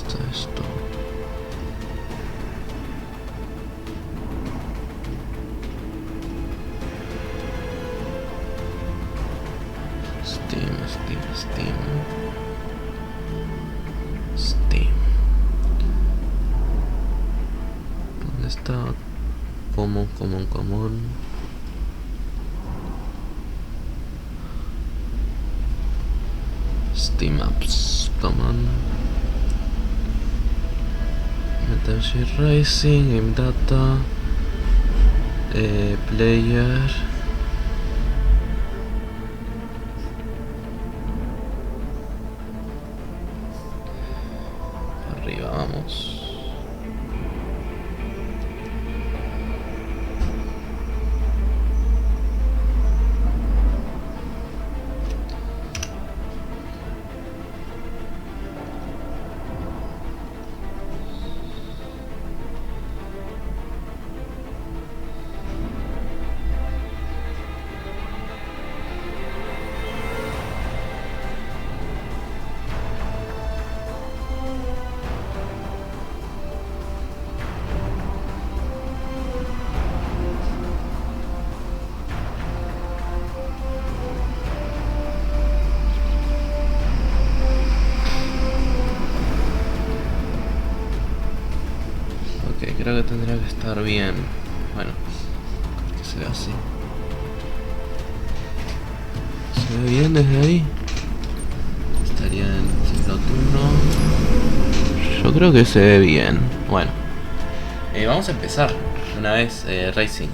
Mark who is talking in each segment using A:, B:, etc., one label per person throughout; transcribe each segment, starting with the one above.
A: está esto? Steam. ¿Dónde está? Common. Steam Apps, come on. Metal Gear Racing, Game Data, Player. Arriba, vamos. Creo que tendría que estar bien. Bueno, que se ve así. ¿Se ve bien desde ahí? Estaría en ciclo turno. Yo creo que se ve bien. Bueno, vamos a empezar una vez Racing.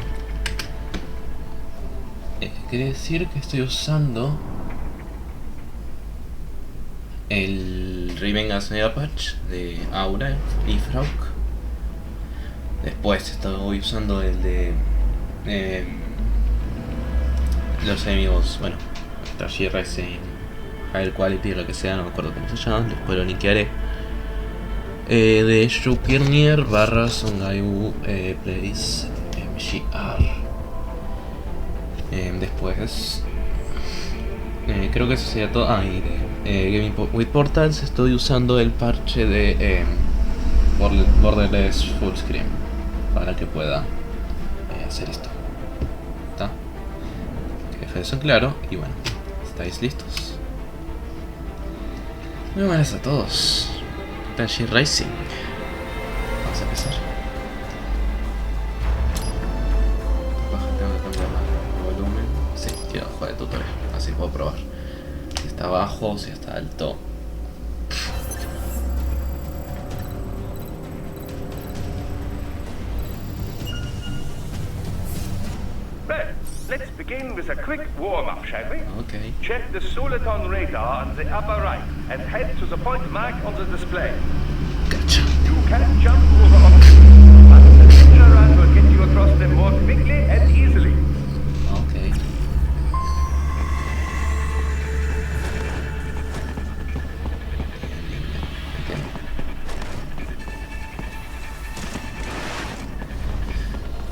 A: Quiere decir que estoy usando el Revengance Mega Patch de Aura y Frog. Después estoy usando el de los enemigos, bueno, Metal Gear Racing, High Quality, lo que sea, no me acuerdo cómo se llaman, después lo linkearé. De Shupirnier / Songayu Plays MGR. Después creo que eso sería todo. Y de Gaming with Portals estoy usando el parche de Borderless Full Screen para que pueda hacer esto. ¿Está? Que deje eso en claro. Y bueno, ¿estáis listos? Muy buenas a todos. Metal Gear Racing. Vamos a empezar. Tengo que cambiar el volumen. Sí, quiero jugar de tutorial. Así puedo probar si está bajo o si está alto.
B: Let's begin with a quick warm-up, shall we?
A: Okay.
B: Check the Soliton radar on the upper right and head to the point marked on the display.
A: Gotcha.
B: You can jump over obstacles, but the ninja run will get you across them more quickly and easily.
A: Okay.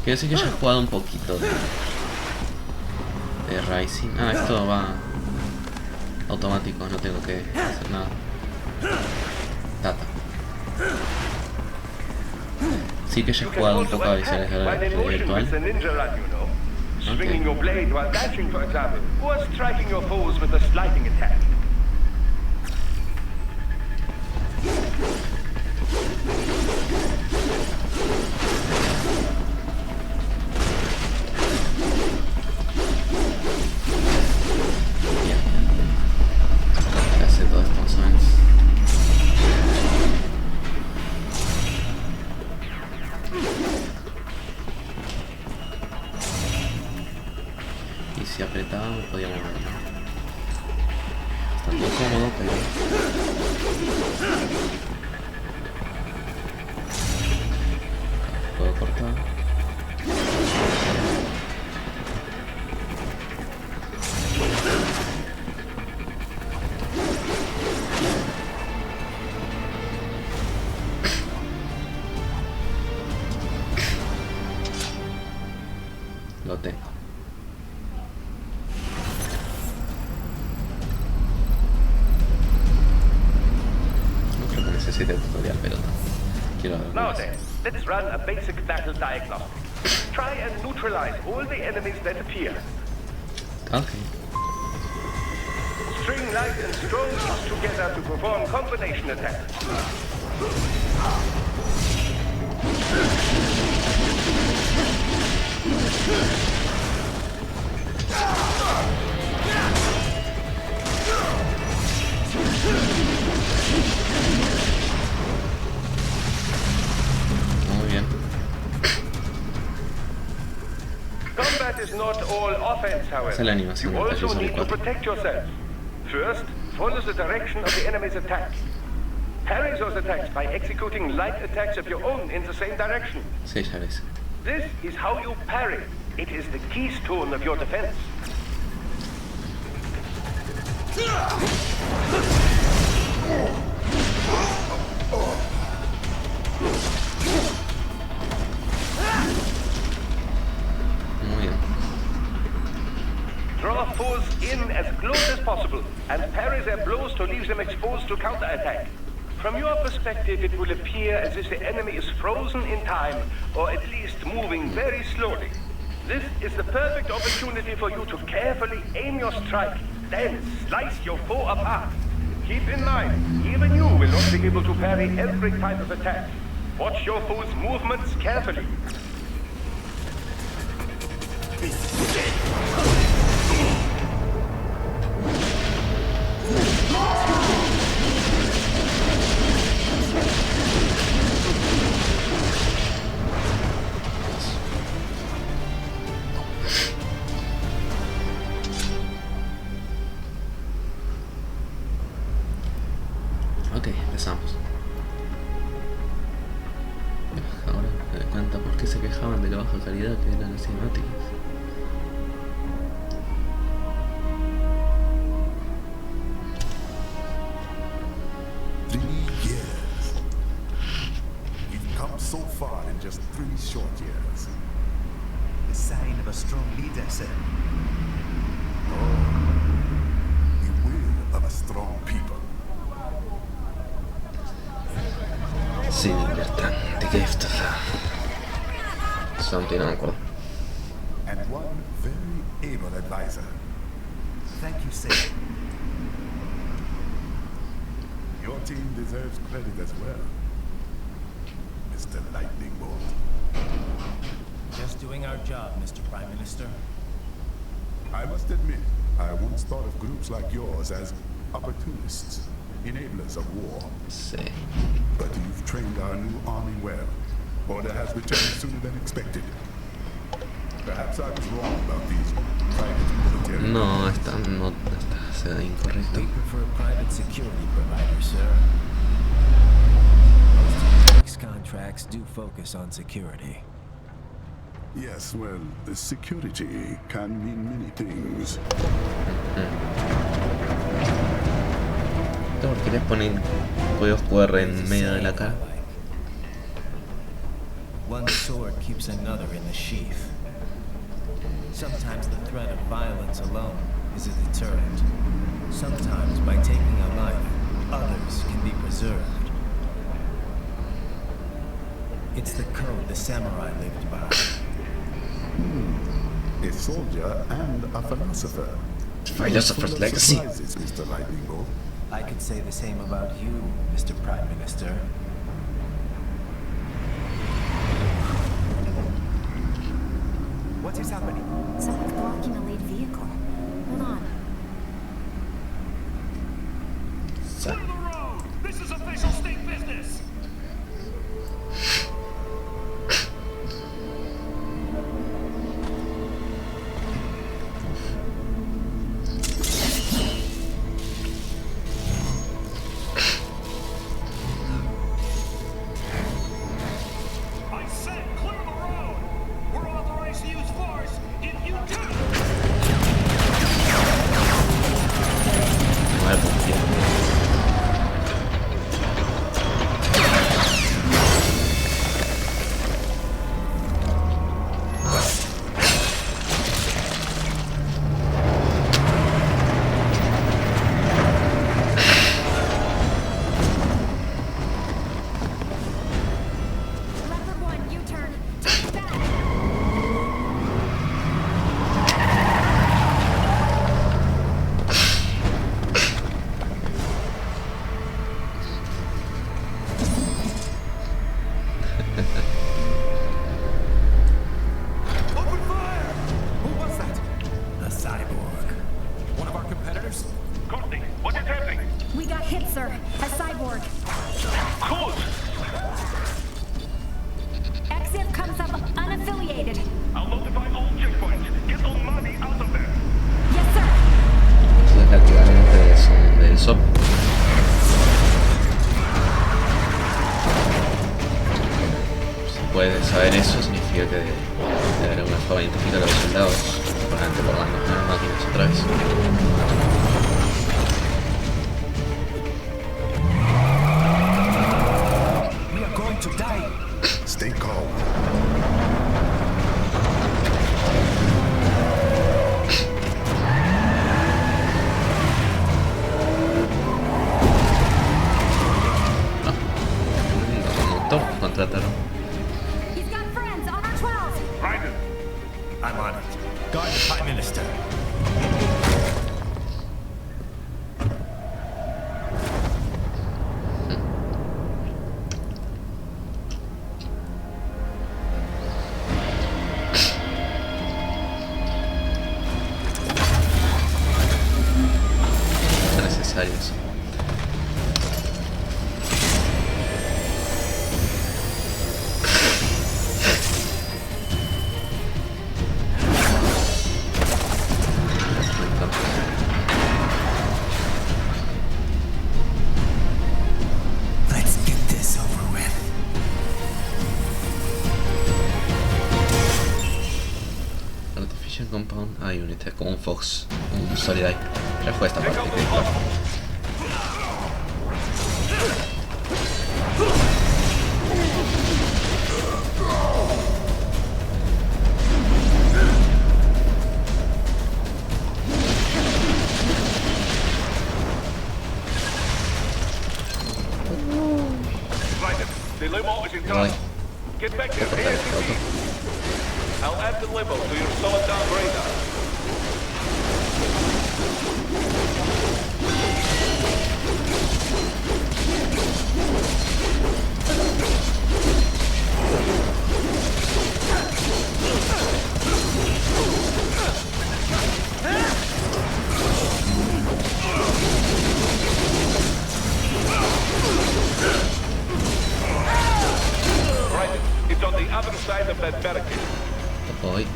A: Quiero decir que ya he jugado un poquito de Racing. Esto va automático, no tengo que hacer nada. Tata. Sí que ya he jugado un poco a visiones de realidad virtual.
B: Swinging your blade while dashing, for example, or striking your foes with a sliding attack.
A: Si apretaba me podía mover, ¿no? necesite el tutorial, pero quiero ver
B: Now
A: más.
B: then, let's run a basic battle diagnostic. Try and neutralize all the enemies that appear.
A: Ok.
B: String light and strong units together to perform combination attacks.
A: Muy bien.
B: Combat is not all offense,
A: Esa es
B: however.
A: la animación
B: You
A: del
B: also
A: Metal Gear
B: need to
A: 4.
B: protect yourself. First, follow the direction of the enemy's attack. Parry those attacks by executing light attacks of your own in the same direction.
A: Sí, ya ves.
B: This is how you parry. It is the keystone of your defense.
A: Muy bien.
B: Draw foes in as close as possible and parry their blows to leave them exposed to counterattack. From your perspective, it will appear as if the enemy is frozen in time, or at least moving very slowly. This is the perfect opportunity for you to carefully aim your strike, then slice your foe apart. Keep in mind, even you will not be able to parry every type of attack. Watch your foe's movements carefully.
A: Ok, empezamos. Ahora me doy cuenta por qué se quejaban de la baja calidad que eran las cinemáticas.
C: You've come so far in just 3 short years.
D: The sign of a strong leader, sir.
C: The will of a strong people.
A: Sí, libertad. The gift of something awkward.
C: And one very able advisor.
D: Thank you, sir.
C: Your team deserves credit as well, Mr. Lightning Bolt.
D: Just doing our job, Mr. Prime Minister.
C: I must admit, I once thought of groups like yours as opportunists, enablers of war.
A: Sí.
C: But you've trained our new army well. Order has returned sooner than expected. Perhaps I was wrong about these private military...
A: No, esta no está incorrecto.
D: We prefer private security providers, sir. Most of these contracts do focus on security.
C: Yes, well, security can mean many things.
A: ¿Por qué les ponen códigos QR en medio de la cara?
D: One sword keeps another in the sheath. Sometimes the threat of violence alone is a deterrent. Sometimes by taking a life, others can be preserved. It's the code the samurai lived by.
C: A soldier and a philosopher.
A: Philosopher's
C: Full of
A: legacy.
C: surprises, Mr. Lightning Bolt.
D: I could say the same about you, Mr. Prime Minister. What is happening?
E: Someone's blocking a lead vehicle. Hold on.
B: Clear the road! This is official state business! I said clear the road! We're authorized to use force if you do!
E: A cyborg.
B: Good.
E: Exit comes up unaffiliated.
B: I'll notify all checkpoints. Get the money out of there.
E: Yes, sir.
A: Eso es la equivalente del SOP. Si puedes saber eso, significa que de alguna forma identificar a los soldados probablemente por las máquinas otra vez.
D: We are going to die.
C: Stay calm.
A: Contrataron.
E: He's got friends on our 12.
B: Raiden.
D: I'm on it. Guard the Prime Minister.
A: No es necesario eso.
D: Let's get this over with.
A: Artificial Compound Unit, como un Fox, un Solid Eye. Ya fue esta parte.
B: Raiden, the limo is in
A: Ay,
B: time. Get back there ASAP. I'll add the limo to your solid down radar. Raiden, it's on the other side of that barricade.
A: hoy.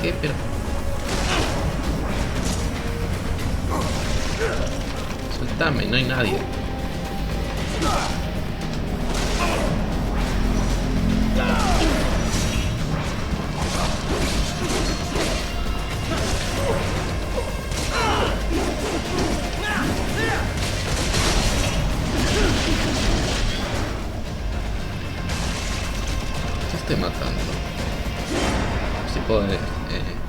A: ¿Qué? Pero... Suéltame, no hay nadie. ¿Qué estoy matando? Si puedo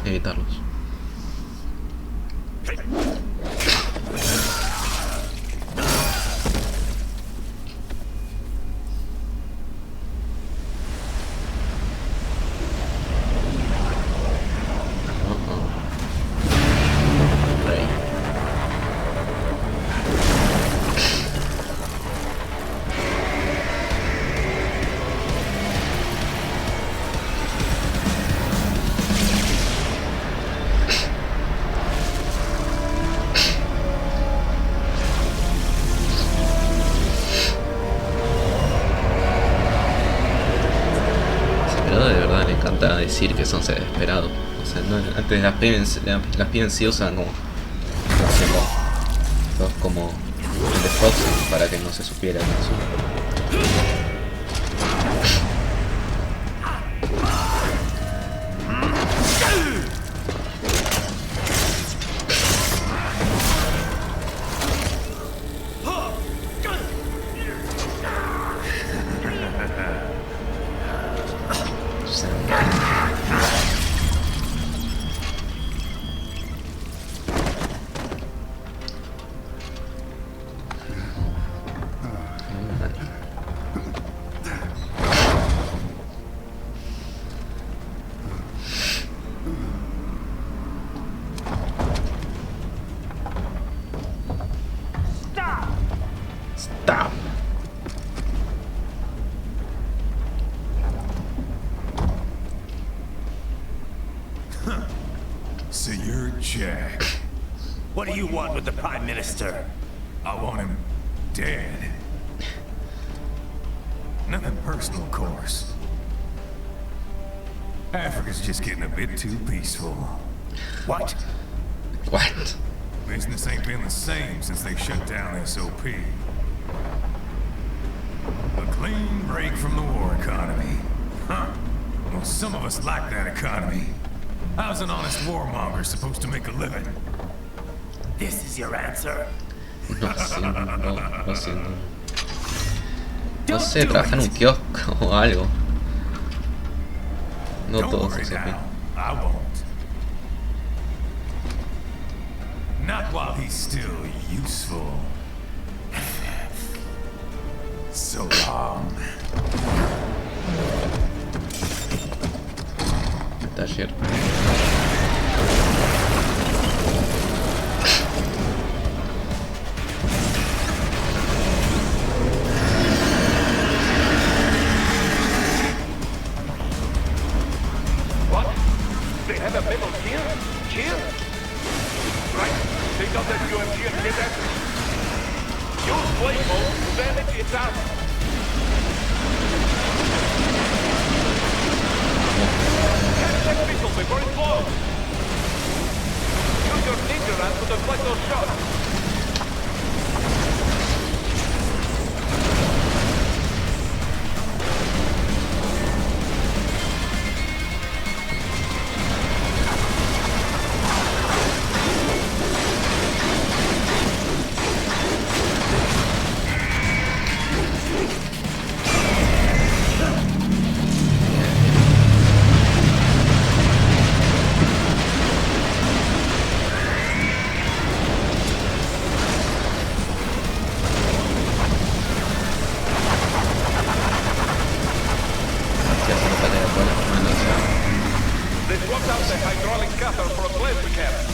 A: evitarlos. Decir que son desesperados. O sea, no, antes las PNC usan como todos como el de Fox para que no se supiera eso.
D: do you want with the Prime Minister?
C: I want him dead. Nothing personal, of course. Africa's just getting a bit too peaceful.
D: What?
A: What?
C: Business ain't been the same since they shut down SOP. A clean break from the war economy. Huh. Well, some of us like that economy. How's an honest warmonger supposed to make a living?
D: This is your answer?
A: No sé, no sé. No sé, trabaja en un kiosco o algo. No
C: Don't
A: todos
C: worry
A: eso.
C: now. I won't. Not while he's still useful. So long.
A: Taller.
B: What? They have a metal gear? Gear? Right. Take out that UMG and get at it. Use flame mode to damage its armor. Catch that missile before it blows. Use your ninja ram to deflect those shots. They swapped out the hydraulic cutter for a plasma cannon.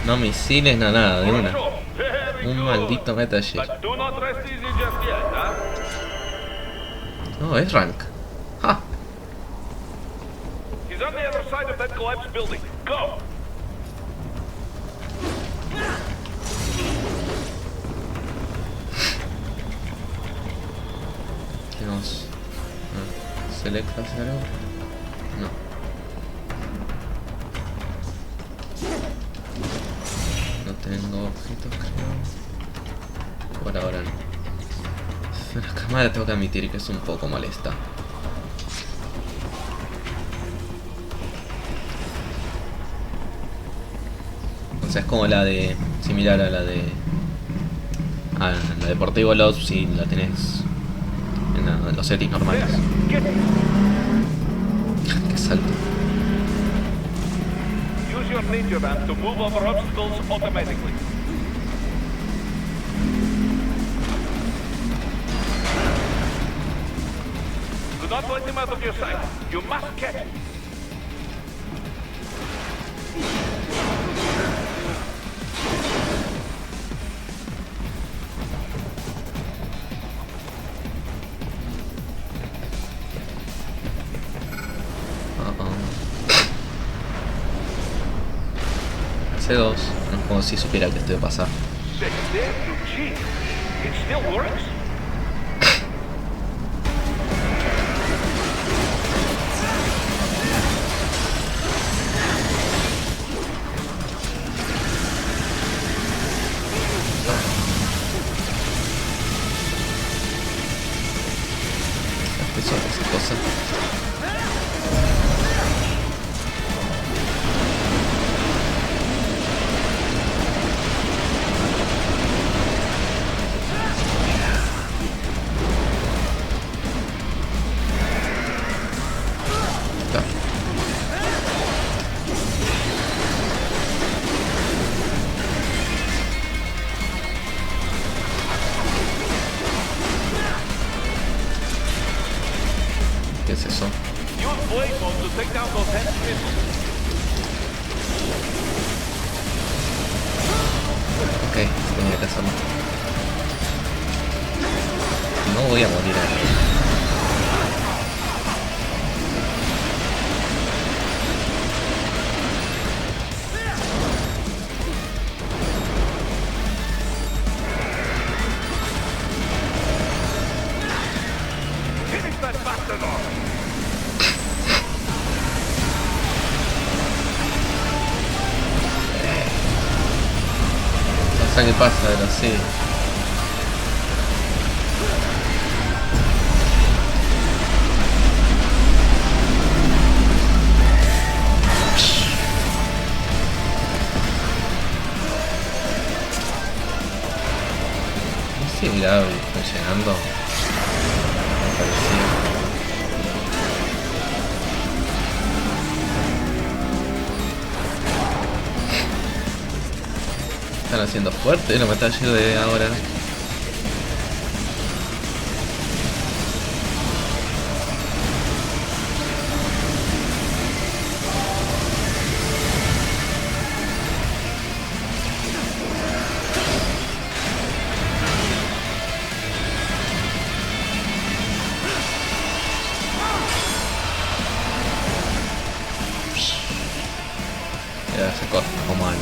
A: No misiles, no nada, de una. Un maldito metaller.
B: But do not rest easy just yet, huh?
A: No, es rank. ¡Ja!
B: He's on the other side of that collapsed building. Go!
A: Tenemos... Select hacia algo. No. No tengo objetos, creo. Por ahora no. La cámara tengo que admitir que es un poco molesta. O sea, es como la de... similar a la de... a la Deportivo Lost si la tenés en los settings normales. Qué salto.
B: Use your ninja ram to move over obstacles automatically. Do not let him out of your sight. You must catch him.
A: C2, no es como si supiera que esto iba a pasar.
B: Then you sheath. It still works.
A: ¿Qué son esas cosas? ¿Qué es eso?
B: Use blade mode to take down those heavy missiles.
A: Ok, tenía que hacerlo. No voy a morir ahí.
B: Finish that bastard off.
A: No sé qué pasa, pero sí. ¿Y si miraba funcionando? Me parecía. Están haciendo fuerte la batalla de ahora. Ya se corta como algo.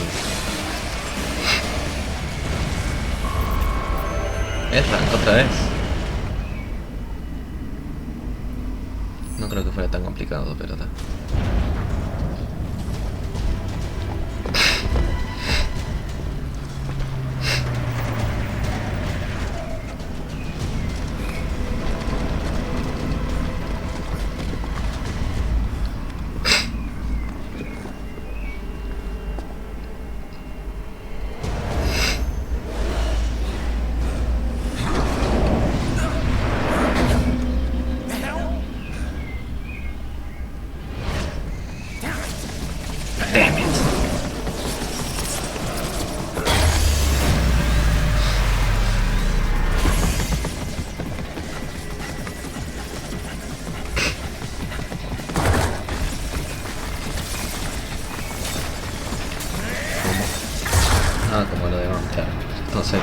A: Es rank otra vez. No creo que fuera tan complicado, pero está. Ah, como lo demás, claro. Entonces.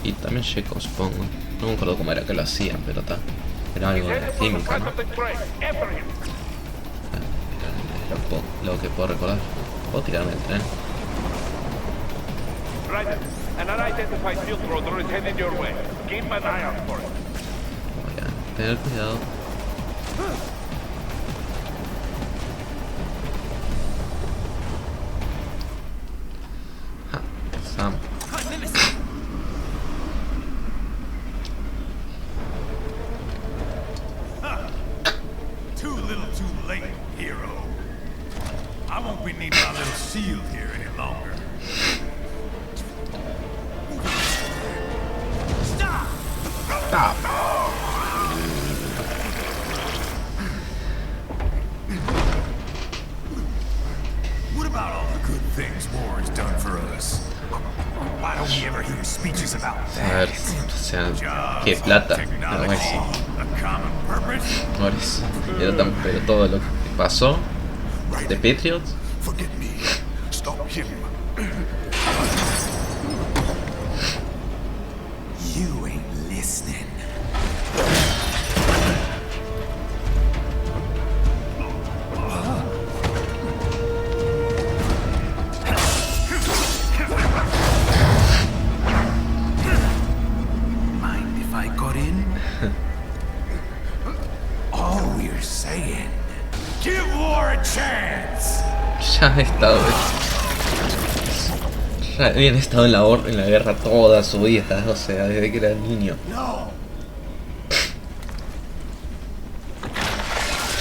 A: Y también Checo, supongo. No me acuerdo cómo era que lo hacían, pero está. Era algo de la química, ¿no? Lo que puedo recordar. Puedo tirarme el tren.
B: Right. An unidentified field rotor is heading your way. Keep an eye out for it.
A: Voy a tener cuidado. Ah, Sam.
C: Too little, too late, hero. I won't be needing my little shield here any longer.
A: Stop.
C: What about all the good things war has done for us? Why don't we ever hear speeches about
A: A ver,
C: that?
A: o sea,
C: Jobs,
A: qué plata. No
C: technology,
A: es.
C: a common purpose.
A: Morris. Pero todo lo que pasó de Patriots.
C: Forget me. Stop him. You ain't listening.
A: Ya he estado. Ya habían estado en la guerra toda su vida, o sea, desde que era niño.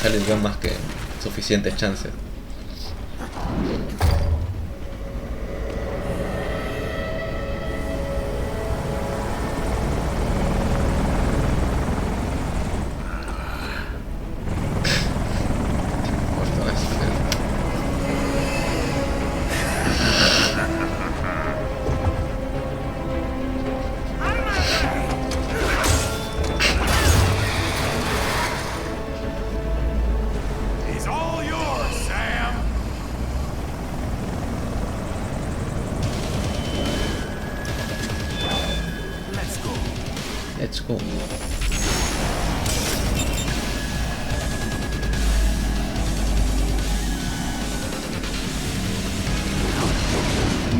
A: Ya les dio más que suficientes chances.
C: He's all yours, Sam.
A: Let's go.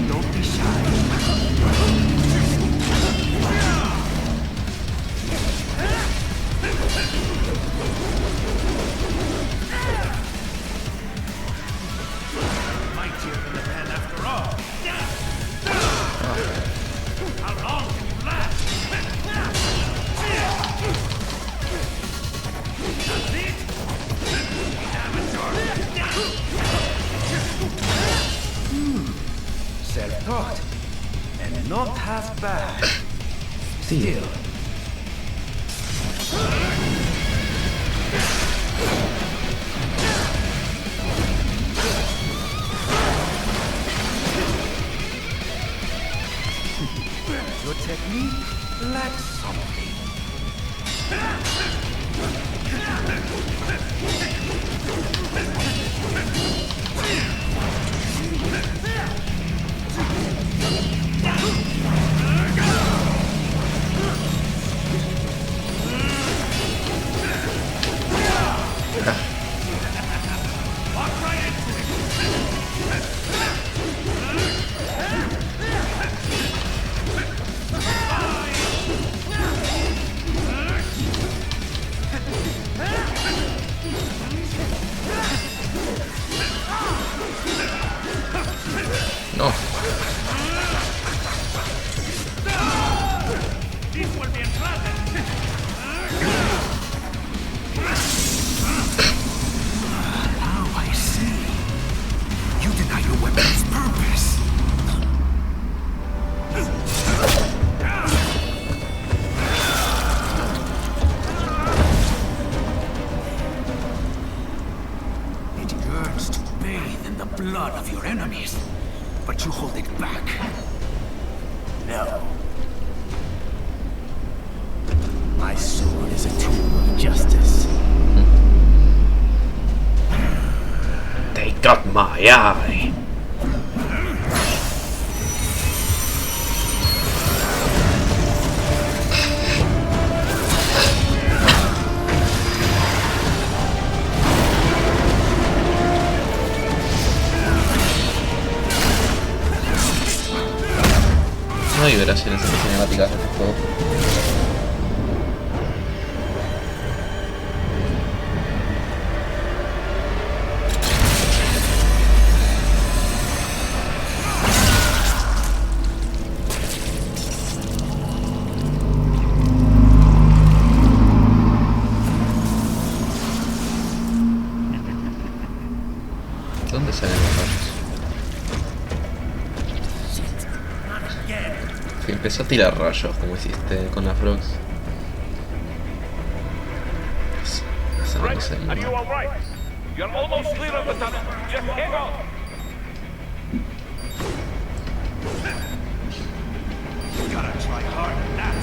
D: Don't be shy.
C: Mightier than the pen after all. How long can you last? That's it.
D: Self-taught. And not half bad.
A: Sí.
D: Your technique lacks something.
A: No.
D: Now I see. You deny your weapon's purpose. It yearns to bathe in the blood of your enemies, but you hold it back. No. My sword is a tool of justice.
A: They got my eye. No hay vibraciones en las cinemáticas de este juego. ¿Dónde salen los rayos? Que empezó a tirar rayos como hiciste con las frogs. Esa no
B: Right,
A: sé,
B: are you all right? You're almost clear of the tunnel. Just hang on.
C: You gotta try hard at that.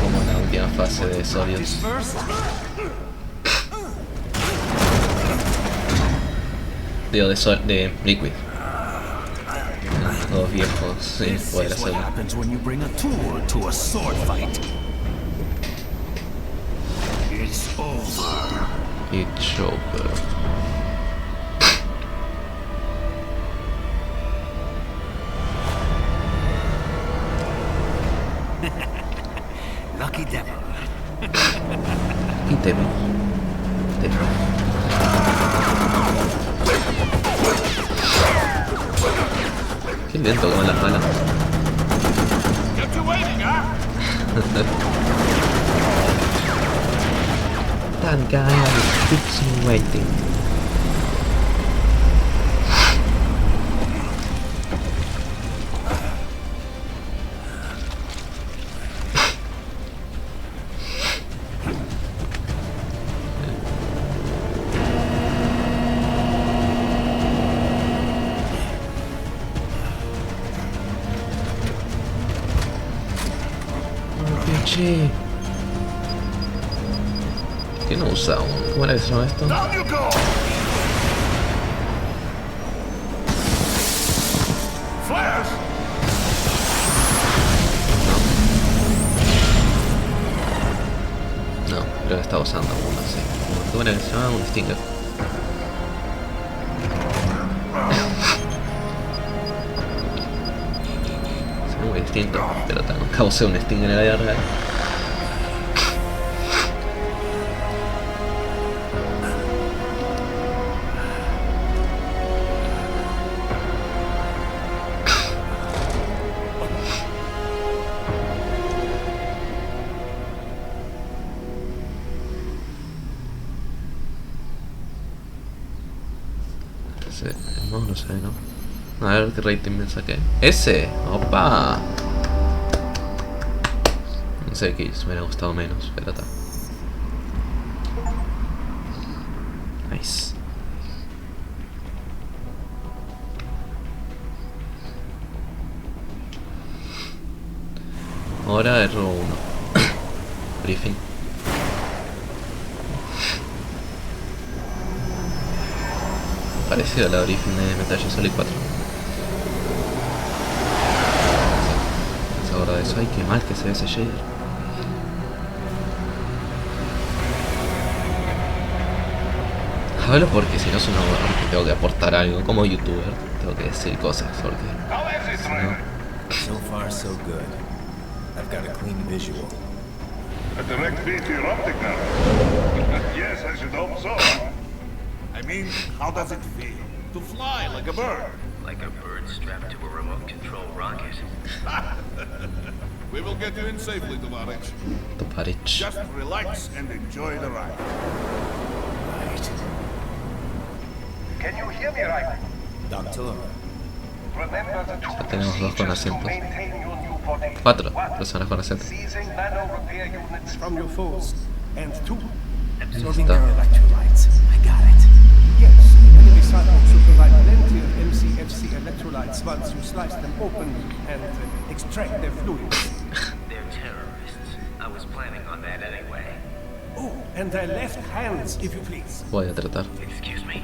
A: como en la última fase de Sorius. Digo, de Liquid. Los viejos sin poder
D: This is what
A: hacerlo.
D: happens when you bring a tool to a sword fight. It's over.
A: It's over.
D: Lucky devil.
A: Y te vi. Te vi. Qué lento con las balas. That guy keeps me waiting. RPG. ¿Qué no usa aún? ¿Cómo era que se llama esto? No, creo que está usando uno, sí. ¿Cómo era que se llama? Un Stinger. Es muy distinto, pero nunca usé un Stinger en la vida real. No, no sé, ¿no? A ver qué rating me saqué. ¡Ese! ¡Opa! No sé qué me hubiera gustado menos, pero está. Nice. Ahora R1. Briefing. Parecido a la briefing de Metal Gear Solid 4. Ahora de eso, ay, qué mal que se ve ese shader. Hablo porque si no soy porque tengo que aportar algo como youtuber, tengo que decir cosas porque si no...
D: So far, so good. I've got a clean visual.
F: A direct feed to your optic now. Yes, I should hope so. I mean, how does it feel to fly like a bird?
G: Like a bird strapped to a remote control rocket.
F: We will get you in safely, Tovarich.
A: Tovarich.
F: Just relax and enjoy the ride.
D: Right.
B: Can you hear me right?
D: Doctor.
B: Remember the two
A: tenemos dos con
B: procedures to
A: asientos.
B: maintain your new body.
A: 4
B: One,
A: personas con asiento.
B: seizing nano repair units from your foes. And two,
D: Absorbing their electrolytes. I got it.
B: yes, enemy cycles will provide plenty of MCFC electrolytes once you slice them open and extract their fluids.
G: They're terrorists. I was planning on that anyway.
B: Oh, and their left hands, if you please.
A: Voy a tratar.
G: Excuse me?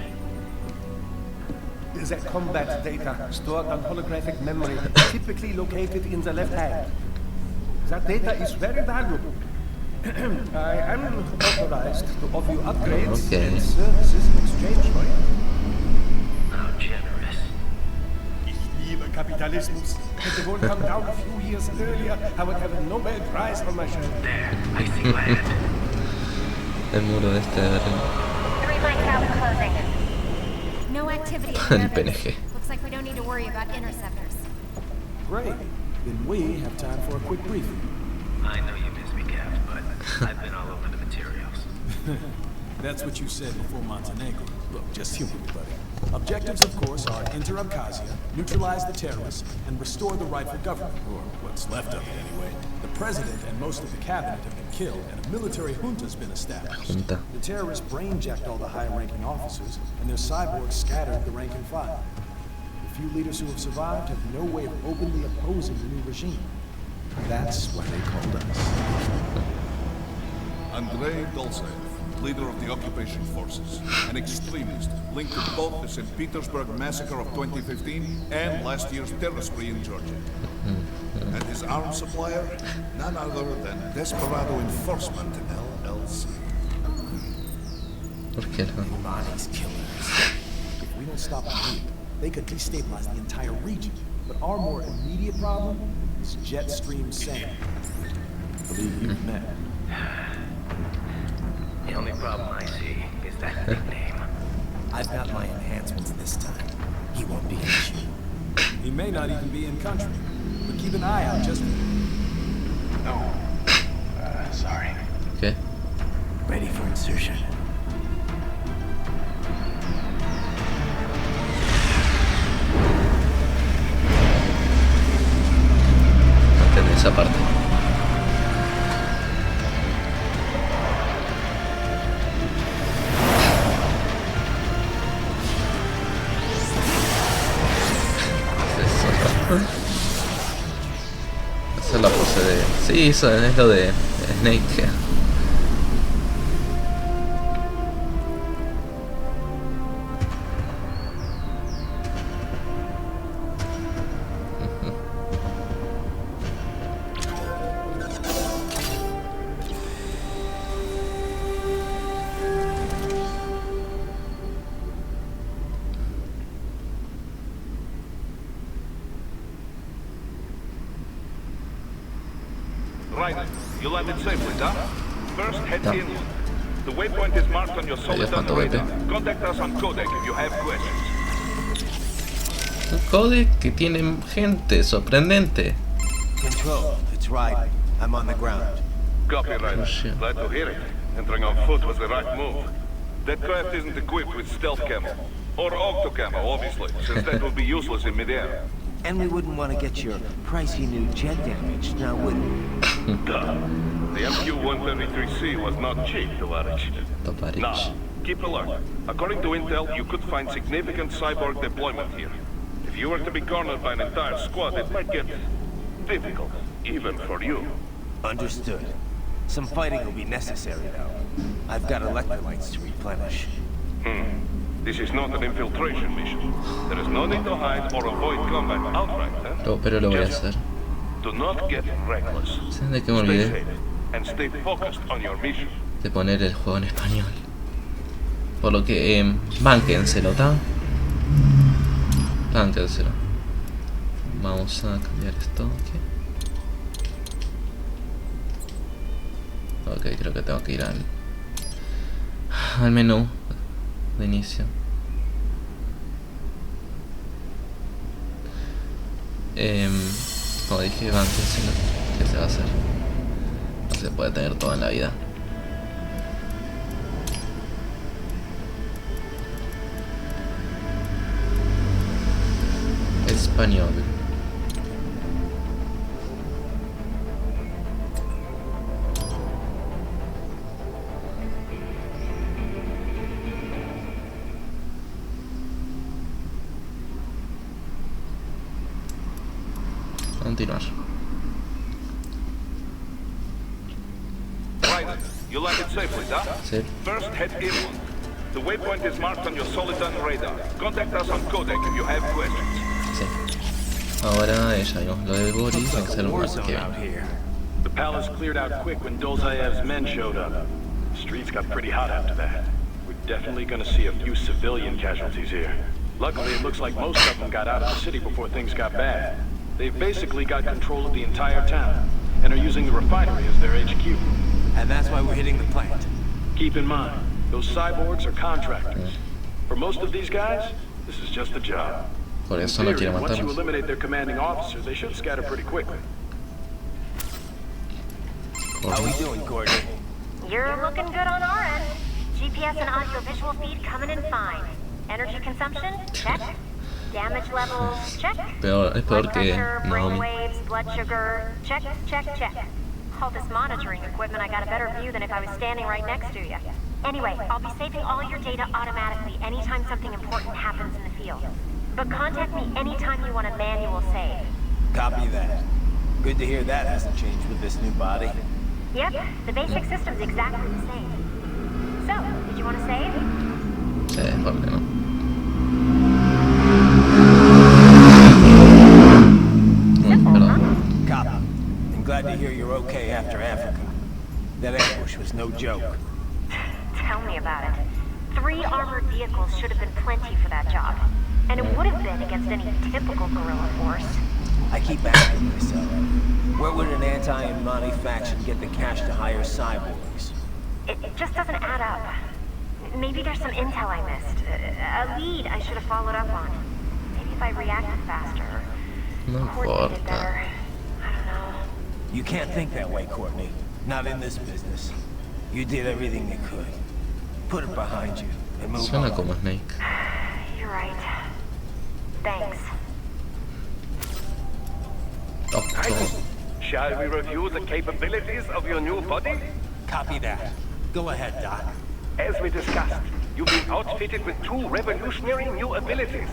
B: Their combat data stored on holographic memory, typically located in the left hand. That data is very valuable. I am authorized to offer you upgrades and services in exchange for it.
G: How generous.
B: Ich liebe Kapitalismus. Had the world come down a few years earlier, I would have a Nobel Prize on my shoulder.
G: There, I see land.
A: El muro de este de
E: 3 mics out and closing. No activity.
A: el PNG.
E: Looks like we don't need to worry about interceptors.
H: Great. Then we have time for a quick briefing.
G: I know you miss me, Cap, but I've been all over the materials.
H: That's what you said before Montenegro. Look, just humor me, buddy. Objectives, of course, are enter Abkhazia, neutralize the terrorists, and restore the rightful government, or what's left of it anyway. The president and most of the cabinet have been killed, and a military junta's been established.
A: Junta.
H: The terrorists brain-jacked all the high-ranking officers, and their cyborgs scattered the rank and file. The few leaders who have survived have no way of openly opposing the new regime. That's why they called us.
F: Andrei Dolcev, leader of the occupation forces, an extremist linked to both the St. Petersburg massacre of 2015 and last year's terror spree in Georgia. And his arms supplier, none other than Desperado Enforcement, LLC.
A: ¿Por qué no?
D: Bodies killers.
H: If we don't stop them, they could destabilize the entire region. But our more immediate problem is Jetstream Sam. I believe you've met.
G: The only problem I see is that nickname.
D: I've got my enhancements this time. He won't be an issue.
H: He may not even be in country. But keep an eye out just for him.
G: No. Sorry.
A: ¿Qué?
D: Ready for insertion.
A: No entendí esa parte. Esa es la pose de... Sí, eso es lo de Snake.
B: Right. You landed safely, huh? First, head inland. The waypoint is marked on your solid radar. Contact us on codec if you have questions.
A: Un codec que tiene gente, sorprendente.
D: Control, it's right. I'm on the ground.
B: Copy, Ryder.
A: Oh, shit.
B: Glad to hear it. Entering on foot was the right move. That craft isn't equipped with stealth camo. Or octo camo, obviously, since that would be useless in midair.
D: And we wouldn't want to get your pricey new jet damaged, now would we?
B: Duh. The MQ-133C was not cheap, Tovarich. Now, keep alert. According to intel, you could find significant cyborg deployment here. If you were to be cornered by an entire squad, it might get difficult, even for you.
D: Understood. Some fighting will be necessary, though. I've got electrolytes to replenish.
B: This is not an infiltration mission. There is no need to hide or avoid combat outright, huh?
A: No, pero lo voy a
B: Just
A: hacer.
B: do not get reckless.
A: ¿Sabes de qué me
B: Stay
A: olvidé?
B: safe and stay focused on your mission.
A: De poner el juego en español. Por lo que, bánquenselo, ¿tá? Bánquenselo. Vamos a cambiar esto aquí. Ok, creo que tengo que ir al menú de inicio. Como dije, bánquenselo. ¿Qué se va a hacer? No se puede tener todo en la vida. Español. Continuar.
B: Right. You landed safely, huh?
A: Sí.
B: First, head inland. The waypoint is marked on your Soliton radar. Contact us on codec if you have questions.
A: Sí. Ahora ya vimos lo de Boris, vamos a hacer un más que
H: The palace cleared out quick when Dolzaev's men showed up. The streets got pretty hot after that. We're definitely gonna see a few civilian casualties here. Luckily, it looks like most of them got out of the city before things got bad. They've basically got control of the entire town, and are using the refinery as their HQ.
D: And that's why we're hitting the plant.
H: Keep in mind, those cyborgs are contractors. For most of these guys, this is just a job.
A: Por
H: In
A: eso no
H: theory,
A: quiere
H: once you
A: matarnos.
H: eliminate their commanding officer, they should scatter pretty quickly.
D: How we doing, Courtney?
E: You're looking good on our end. GPS and audio-visual feed coming in fine. Energy consumption? Check. Damage levels? Check.
A: Es peor
E: Blood
A: que
E: pressure, brain
A: Naomi.
E: waves, blood sugar? Check, check, check. All this monitoring equipment, I got a better view than if I was standing right next to you. Anyway, I'll be saving all your data automatically anytime something important happens in the field. But contact me anytime you want a manual save.
D: Copy that. Good to hear that hasn't changed with this new body.
E: Yep, the basic system's exactly the same. So, did you want to save?
A: Sí, ¿por qué no?
E: Simple, huh?
D: Copy. I'm glad to hear you're okay after Africa. That ambush was no joke.
E: Tell me about it. 3 armored vehicles should have been plenty for that job. And it would have been against any typical guerrilla force.
D: I keep asking myself, where would an anti-Imani faction get the cash to hire cyborgs?
E: It just doesn't add up. Maybe there's some intel I missed. A lead I should have followed up on. Maybe if I reacted faster.
A: No
E: Coordinated
A: importa.
E: better. I don't know.
D: You can't think that way, Courtney. Not in this business. You did everything you could. Put it behind you and move
A: Suena
D: on.
A: como Snake.
E: You're right. Thanks.
A: Doctor.
B: Shall we review the capabilities of your new body?
D: Copy that. Go ahead, Doc.
B: As we discussed, you've been outfitted with two revolutionary new abilities.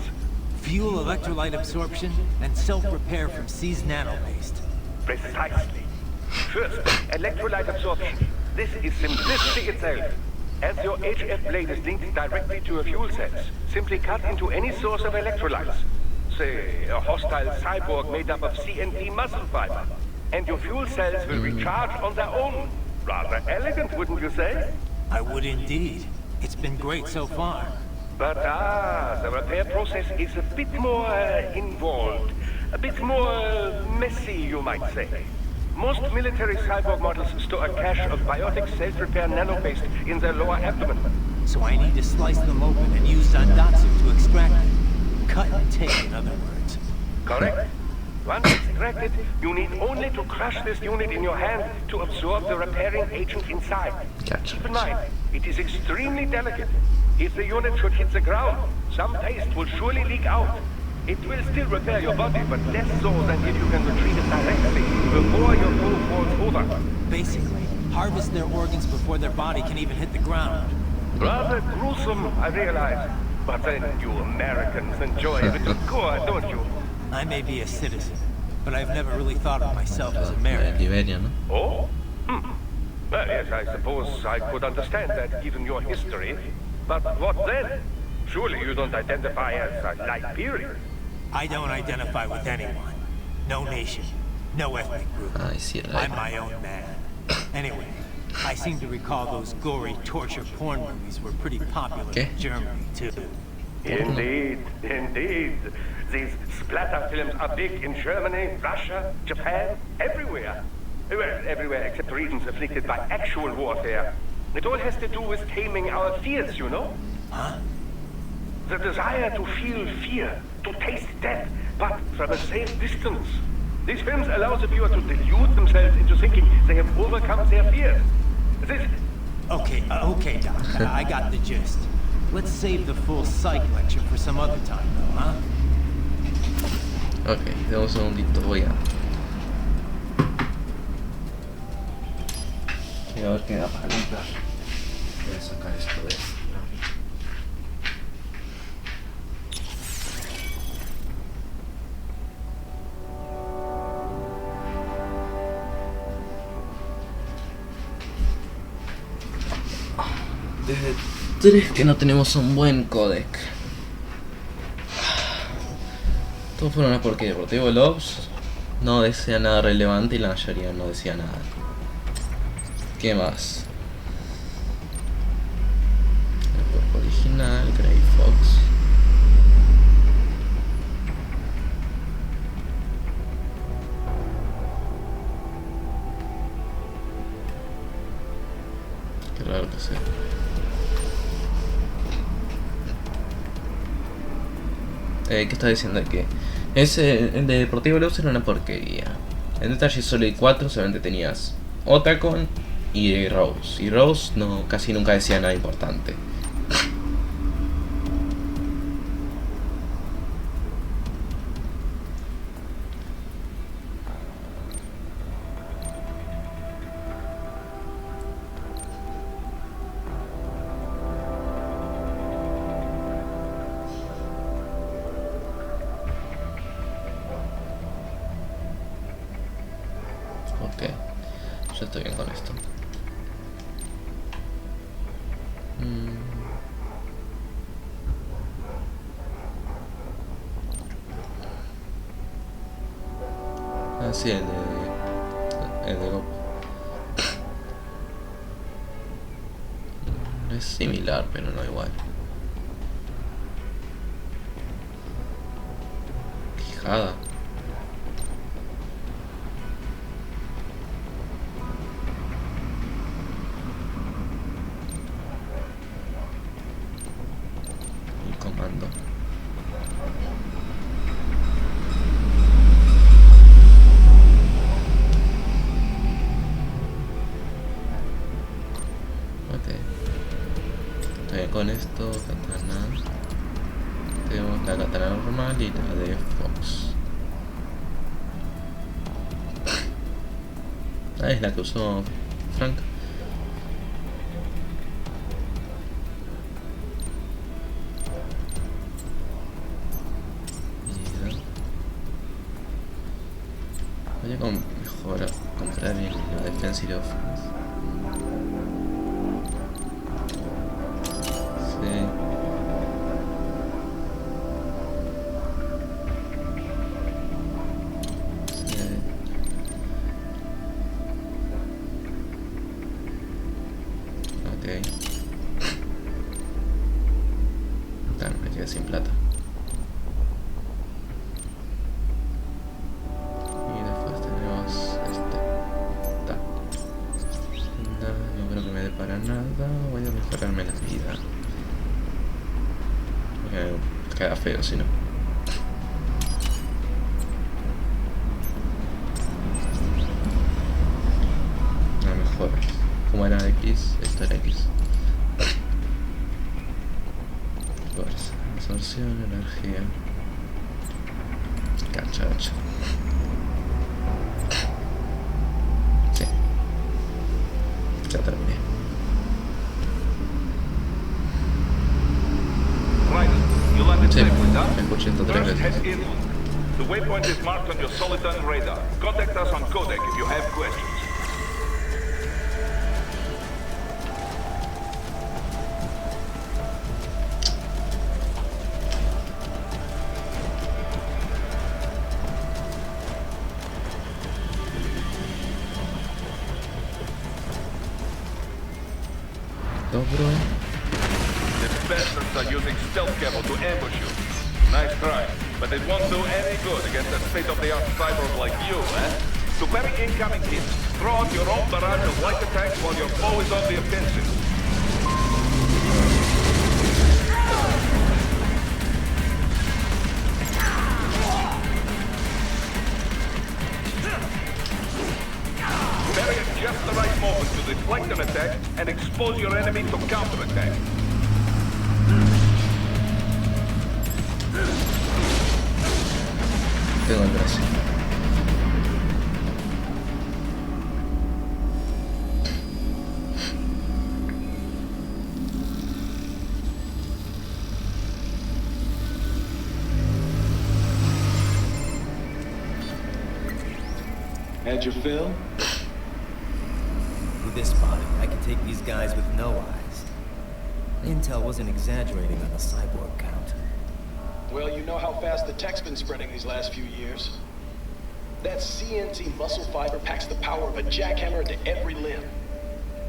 D: Fuel electrolyte absorption and self-repair from seized nanopaste.
B: Precisely. First, electrolyte absorption. This is simplicity itself. As your HF blade is linked directly to your fuel cells, simply cut into any source of electrolytes. Say, a hostile cyborg made up of CNT muscle fiber. And your fuel cells will recharge on their own. Rather elegant, wouldn't you say?
D: I would indeed. It's been great so far.
B: But the repair process is a bit more involved. A bit more messy, you might say. Most military cyborg models store a cache of biotic self-repair nanopaste in their lower abdomen.
D: So I need to slice them open and use Zandatsu to extract them. Cut and take, in other words.
B: Correct? Once extracted, you need only to crush this unit in your hand to absorb the repairing agent inside.
A: Gotcha.
B: Keep in mind, it is extremely delicate. If the unit should hit the ground, some paste will surely leak out. It will still repair your body, but less so than if you can retrieve it directly before your foe falls over.
D: Basically, harvest their organs before their body can even hit the ground.
B: Rather gruesome, I realize. But then you Americans enjoy a bit of gore, don't you?
D: I may be a citizen, but I've never really thought of myself as
A: En
D: American.
A: Liberia, ¿no?
B: Oh? Well, yes, I suppose I could understand that given your history. But what then? Surely you don't identify as a Liberian.
D: I don't identify with anyone. No nation. No ethnic group.
A: Ay, sí,
D: I'm
A: right.
D: my own man. Anyway, I seem to recall those gory torture porn movies were pretty popular
A: ¿Qué?
D: in Germany, too.
B: Indeed, indeed. These splatter films are big in Germany, Russia, Japan, everywhere. Well, everywhere except regions afflicted by actual warfare. It all has to do with taming our fears, you know?
D: Huh?
B: The desire to feel fear, to taste death, but from a safe distance. These films allow the viewer to delude themselves into thinking they have overcome their fears. This...
D: Okay, okay, Doc. I got the gist. Let's save the full psych lecture for some other time, though, huh?
A: Ok, dame un segundito, voy a ver qué da para limpiar. Voy a sacar esto de... Desde 3 que no tenemos un buen codec. Todo fue una porquería. Deportivo Lobs no decía nada relevante y la mayoría no decía nada. ¿Qué más? El cuerpo original, Grey Fox. Qué raro que sea. ¿Qué está diciendo? Que el de Deportivo Lobs era una porquería. En Detalle Solid 4 solamente tenías Otacon y Rose. Y Rose no, casi nunca decía nada importante. Ok, yo estoy bien con esto. Ah, sí, el de Gop. Es similar, pero no igual. Quijada. Y comando. Estoy bien con esto, katana. Tenemos la katana normal y la de Fox. Ah, es la que usó Frank. Voy a mejor comprar en la defensive offense. Sí. Me quedé sin plata. Y después tenemos este. No creo que me dé para nada. Voy a mejorarme la vida. Queda feo si no. No mejor. Como era X, esto era X. Fuerza, absorción, energía. Cachacho. Sí. Ya terminé. Sí, me escuché esto 3 veces.
F: The waypoint is marked on your Soliton radar. Contact us on Codec if you have questions.
A: Dobro.
F: The bastards are using stealth cable to ambush you. Nice try, but it won't do any good against a state-of-the-art cyborg like you, eh? To parry incoming hits, throw out your own barrage of light attacks while your foe is on the offensive. Parry at just the right moment to deflect an attack and expose your enemy to counterattack.
A: Tengo el brazo.
H: Had your fill?
D: With this body, I can take these guys with no eyes. Intel wasn't exaggerating on the cyborg count.
I: Well, you know how fast the tech's been spreading these last few years. That CNC muscle fiber packs the power of a jackhammer into every limb.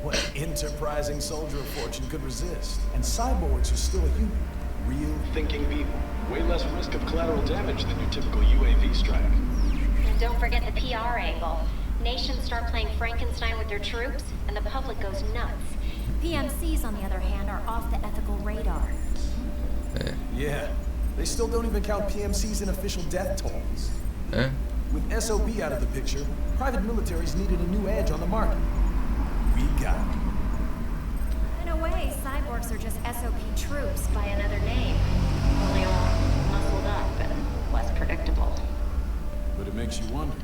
H: What enterprising soldier of fortune could resist? And cyborgs are still human. Real
I: Thinking people. Way less risk of collateral damage than your typical UAV strike.
E: And don't forget the PR angle. Nations start playing Frankenstein with their troops, and the public goes nuts. PMCs, on the other hand, are off the ethical radar.
H: Yeah. They still don't even count PMCs in official death tolls.
A: Eh?
H: With SOB out of the picture, private militaries needed a new edge on the market. We got it.
E: In a way, cyborgs are just SOP troops by another name. Only all muscled up and less predictable.
H: But it makes you wonder,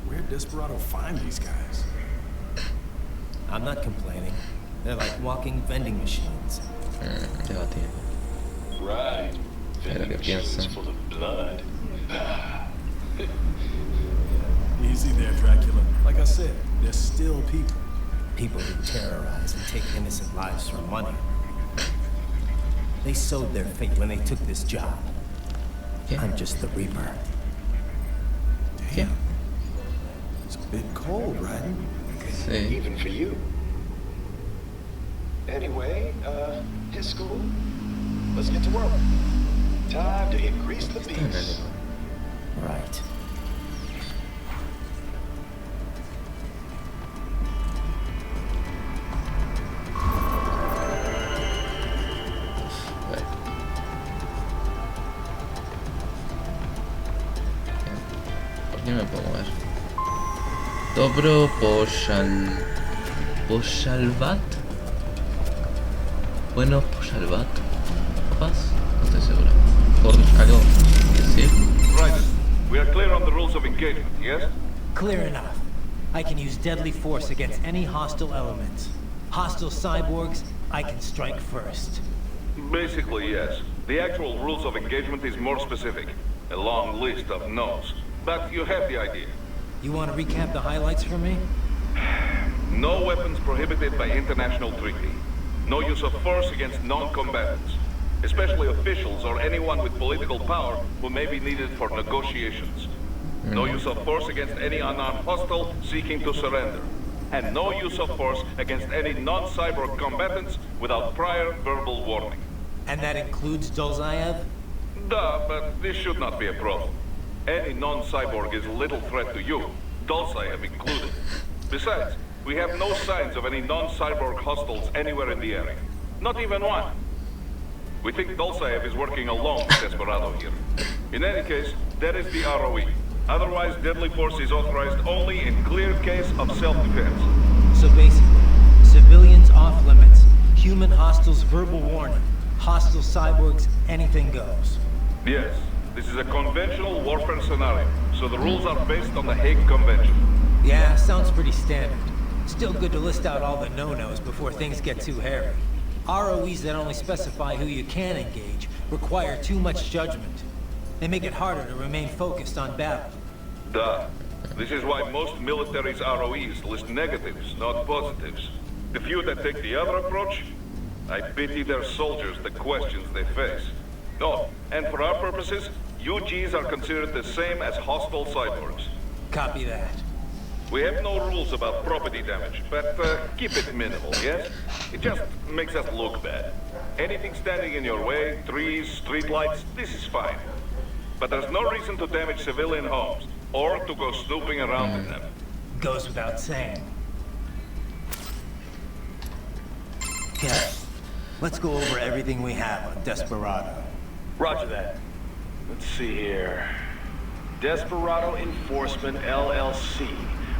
H: where'd Desperado find these guys?
D: I'm not complaining. They're like walking vending machines.
A: Debatible.
I: Right.
A: Pero que piensa.
I: Full of blood.
H: Easy there, Dracula. Like I said, they're still people.
D: People who terrorize and take innocent lives for money. They sowed their fate when they took this job.
A: Yeah.
D: I'm just the Reaper.
H: Damn. It's a bit cold, right?
A: Sí.
I: Even for you. Anyway, his school. Let's get to work. Time to increase the beats.
D: Right.
A: Bueno. ¿Por qué me puedo mover? Dobro Poshalvat. Bueno, push al vato. ¿Capaz? No estoy seguro. Por algo que sí.
F: Right. We are clear on the rules of engagement, yes?
D: Clear enough. I can use deadly force against any hostile elements. Hostile cyborgs, I can strike first.
F: Basically, yes. The actual rules of engagement is more specific. A long list of no's. But you have the idea.
D: You want to recap the highlights for me?
F: No weapons prohibited by international treaty. No use of force against non-combatants, especially officials or anyone with political power who may be needed for negotiations. No use of force against any unarmed hostile seeking to surrender. And no use of force against any non-cyborg combatants without prior verbal warning.
D: And that includes Dolzaev?
F: Duh, but this should not be a problem. Any non-cyborg is a little threat to you, Dolzaev included. Besides, we have no signs of any non-cyborg hostiles anywhere in the area. Not even one. We think Dolzaev is working alone with Desperado here. In any case, that is the ROE. Otherwise, deadly force is authorized only in clear case of self-defense.
D: So basically, civilians off limits, human hostiles verbal warning, hostile cyborgs, anything goes.
F: Yes, this is a conventional warfare scenario, so the rules are based on the Hague Convention.
D: Yeah, sounds pretty standard. Still good to list out all the no-nos before things get too hairy. ROEs that only specify who you can engage require too much judgment. They make it harder to remain focused on battle.
F: Duh. This is why most militaries' ROEs list negatives, not positives. The few that take the other approach, I pity their soldiers the questions they face. Oh, and for our purposes, UGs are considered the same as hostile cyborgs.
D: Copy that.
F: We have no rules about property damage, but keep it minimal, yes? It just makes us look bad. Anything standing in your way, trees, streetlights, this is fine. But there's no reason to damage civilian homes, or to go snooping around in them.
D: Goes without saying. Yeah. Let's go over everything we have on Desperado.
I: Roger that. Let's see here. Desperado Enforcement, LLC.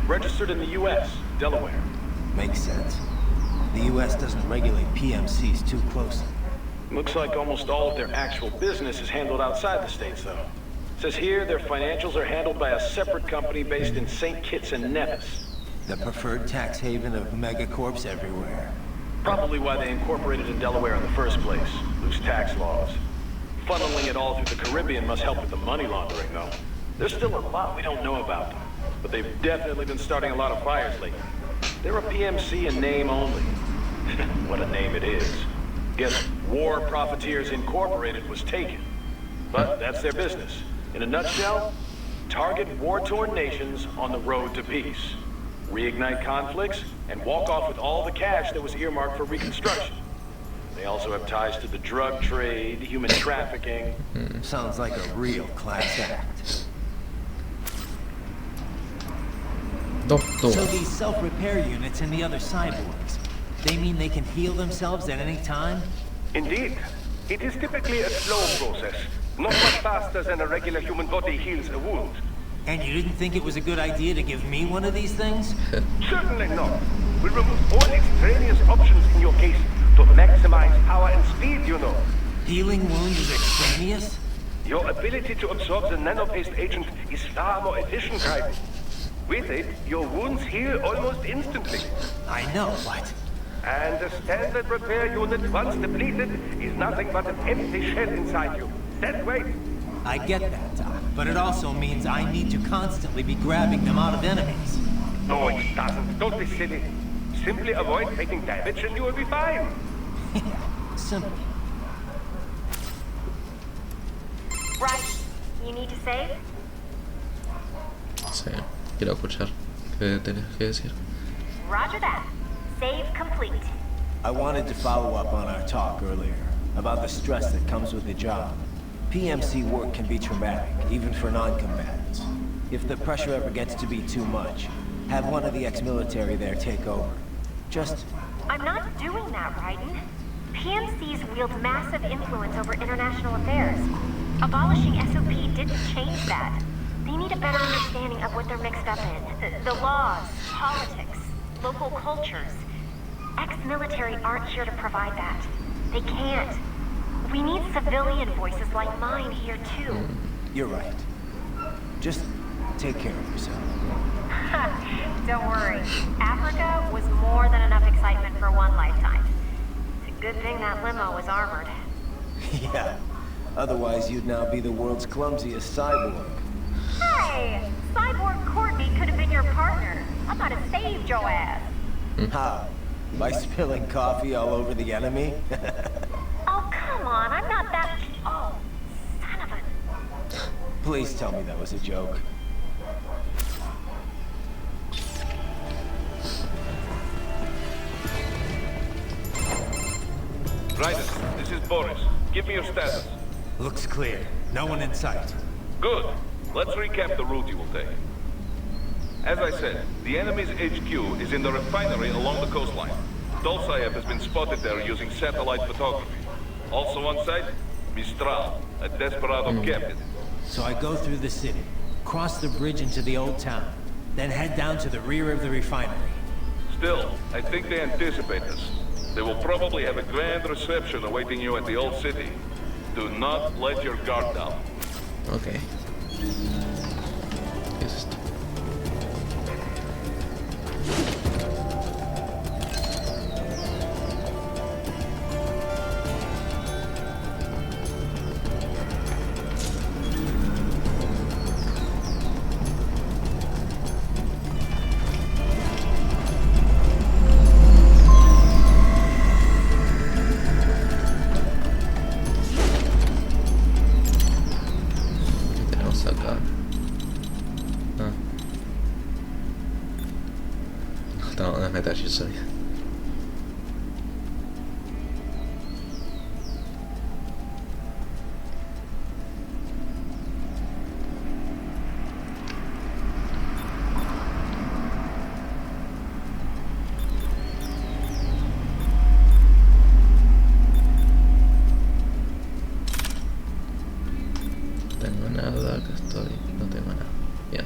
I: Registered in the U.S., Delaware.
D: Makes sense. The U.S. doesn't regulate PMCs too closely.
I: Looks like almost all of their actual business is handled outside the States, though. Says here their financials are handled by a separate company based in St. Kitts and Nevis.
D: The preferred tax haven of megacorps everywhere.
I: Probably why they incorporated in Delaware in the first place. Loose tax laws. Funneling it all through the Caribbean must help with the money laundering, though. There's still a lot we don't know about them. But they've definitely been starting a lot of fires lately. They're a PMC in name only. What a name it is. Guess War Profiteers Incorporated was taken. But that's their business. In a nutshell, target war-torn nations on the road to peace. Reignite conflicts, and walk off with all the cash that was earmarked for reconstruction. They also have ties to the drug trade, human trafficking.
D: Sounds like a real class act. So these self-repair units and the other cyborgs, they mean they can heal themselves at any time?
B: Indeed. It is typically a slow process. Not much faster than a regular human body heals a wound.
D: And you didn't think it was a good idea to give me one of these things?
B: Certainly not. We'll remove all extraneous options in your case to maximize power and speed, you know.
D: Healing wounds is extraneous?
B: Your ability to absorb the nanopaste agent is far more efficient, Raiden. With it, your wounds heal almost instantly.
D: I know, but...
B: And the standard repair unit, once depleted, is nothing but an empty shell inside you. Dead weight.
D: I get that, Doc, but it also means I need to constantly be grabbing them out of enemies.
B: No, it doesn't. Don't be silly. Simply avoid taking damage and you will be fine.
D: Yeah, simple.
E: Right. You need to save?
A: Sí, quiero escuchar. ¿Qué tenés que decir?
E: Roger that. Save complete.
D: I wanted to follow up on our talk earlier about the stress that comes with the job. PMC work can be traumatic, even for non-combatants. If the pressure ever gets to be too much, have one of the ex-military there take over. Just...
E: I'm not doing that, Raiden. PMCs wield massive influence over international affairs. Abolishing SOP didn't change that. They need a better understanding of what they're mixed up in. The laws, politics, local cultures. Ex-military aren't here to provide that. They can't. We need civilian voices like mine here too.
D: You're right. Just take care of yourself.
E: Don't worry. Africa was more than enough excitement for one lifetime. It's a good thing that limo was armored.
D: Yeah. Otherwise, you'd now be the world's clumsiest cyborg.
E: Hey! Cyborg Courtney could have been your partner. I might have saved your ass.
D: How? By spilling coffee all over the enemy?
E: Oh, come on. I'm not that... Oh, son of a...
D: Please tell me that was a joke.
B: Raiden, this is Boris. Give me your status.
J: Looks clear. No one in sight.
B: Good. Let's recap the route you will take. As I said, the enemy's HQ is in the refinery along the coastline. Dolsaev has been spotted there using satellite photography. Also on site, Mistral, a desperado captain.
J: So I go through the city, cross the bridge into the old town, then head down to the rear of the refinery.
B: Still, I think they anticipate us. They will probably have a grand reception awaiting you at the old city. Do not let your guard down.
A: Ok. ¿Qué es esto? Sorry. Tengo nada, acá estoy, no tengo nada. Bien.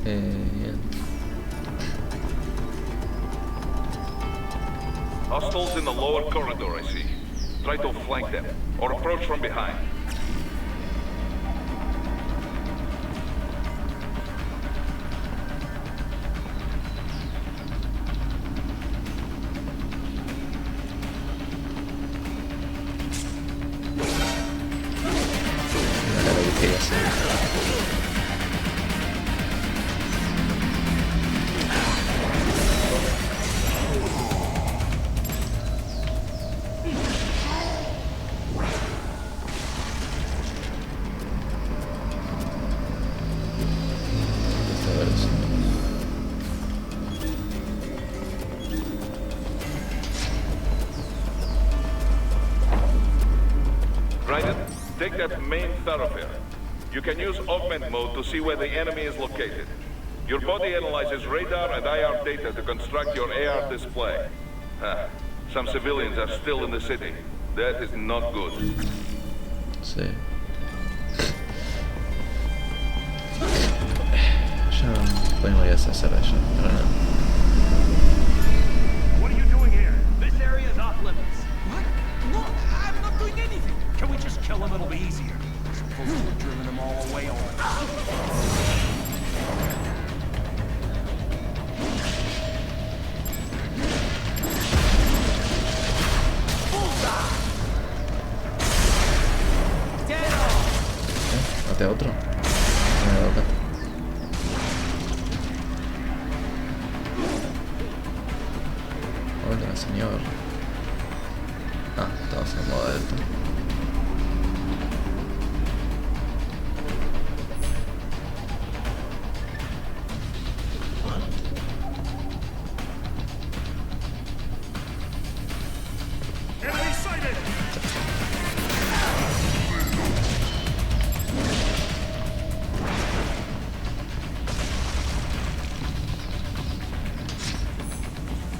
A: Bien.
B: Hostiles in the lower corridor, I see. Try to flank them, or approach from behind. Take that main thoroughfare. You can use augment mode to see where the enemy is located. Your body analyzes radar and IR data to construct your AR display. Some civilians are still in the city. That is not good.
A: Sí. Ya podemos ir a hacer eso, pero no.
K: What are you doing here? This area is off limits. What? No, I'm not doing anything. Can we just kill him? It'll be easier. Supposed to have driven them all away already.
A: ¿Mate a otro? No me he dado cuenta. Hola, señor. Ah, estamos en modo delta.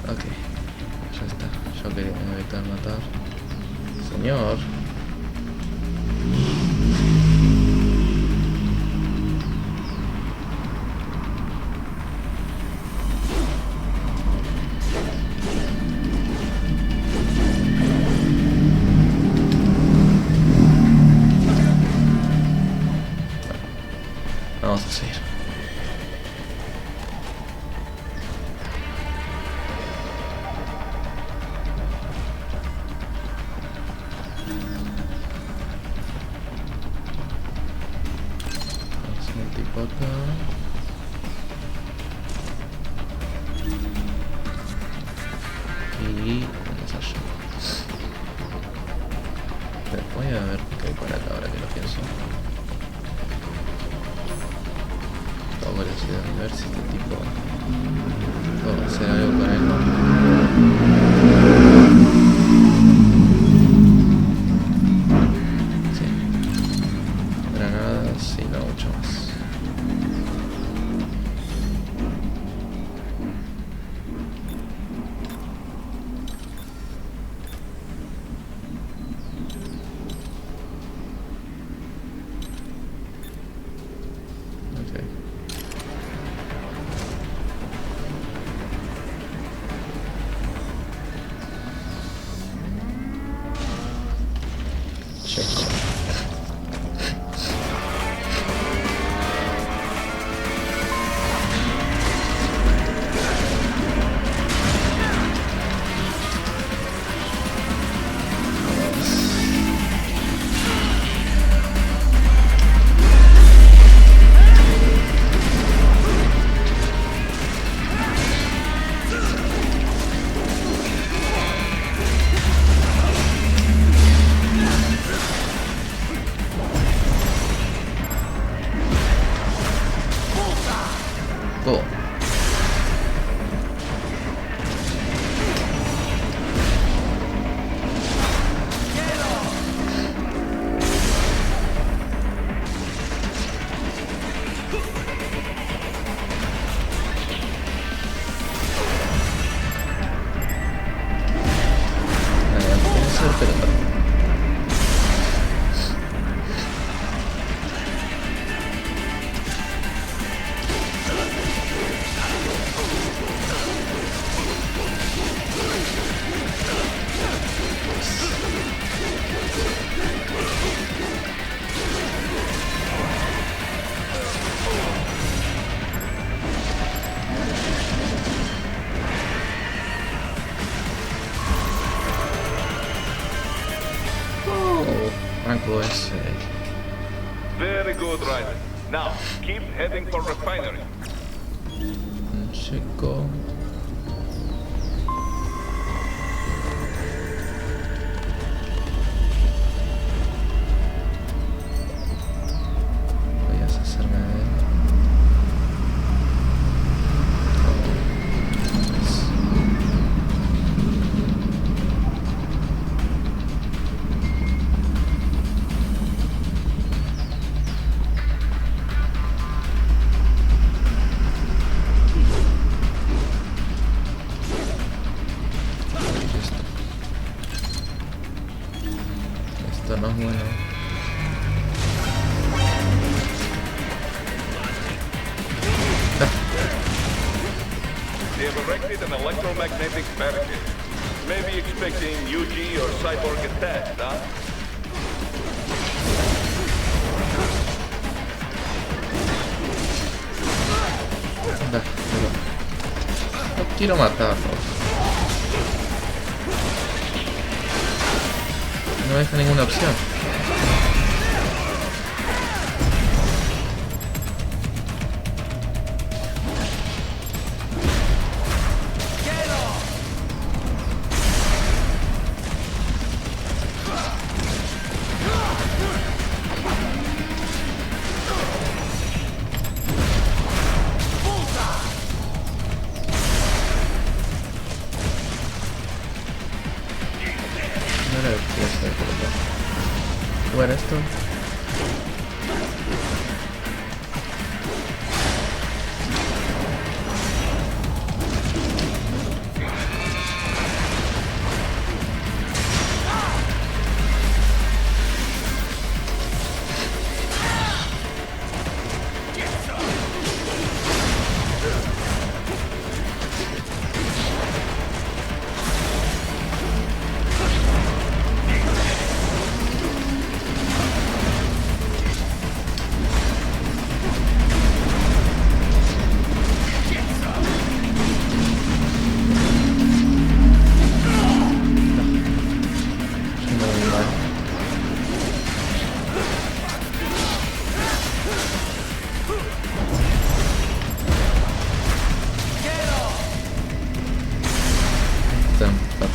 A: Ok, ya está. Yo quería evitar matar. Señor. acá. Y vamos allá. Pero voy a ver qué hay por acá ahora que lo pienso. Tengo curiosidad de ver si este tipo puedo hacer algo con él, ¿no? Granadas y no mucho más. Okay. Check. Cool. Rango S.
F: Very good, Ryder. Now, keep heading for refinery.
A: Checo. Voy a deshacerme de él. Esto no es bueno.
F: They have erected an electromagnetic barricade. Maybe expecting UG or cyborg attacks, huh?
A: Anda, pero no quiero matarlos. No me deja ninguna opción. No era lo que quería hacer, pero no. Bueno, esto.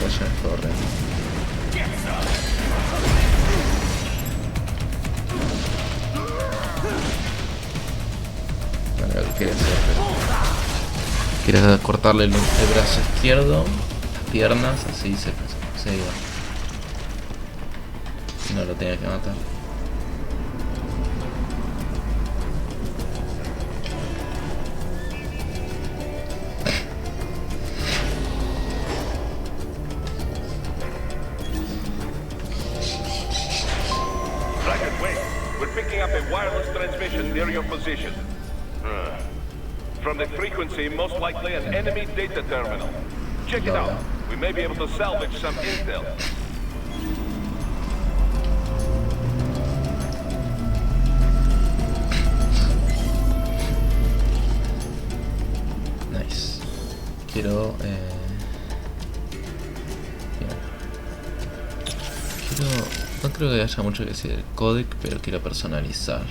A: Vaya, corre. Bueno, lo que quiere hacer, quiere cortarle el brazo izquierdo, las piernas, así se iba. Y no lo tenía que matar.
B: Near your position. From the frequency, most likely an enemy data terminal. Check it out. We may be able to salvage some intel.
A: Nice. Quiero no creo que haya mucho que decir del codec, pero quiero personalizar.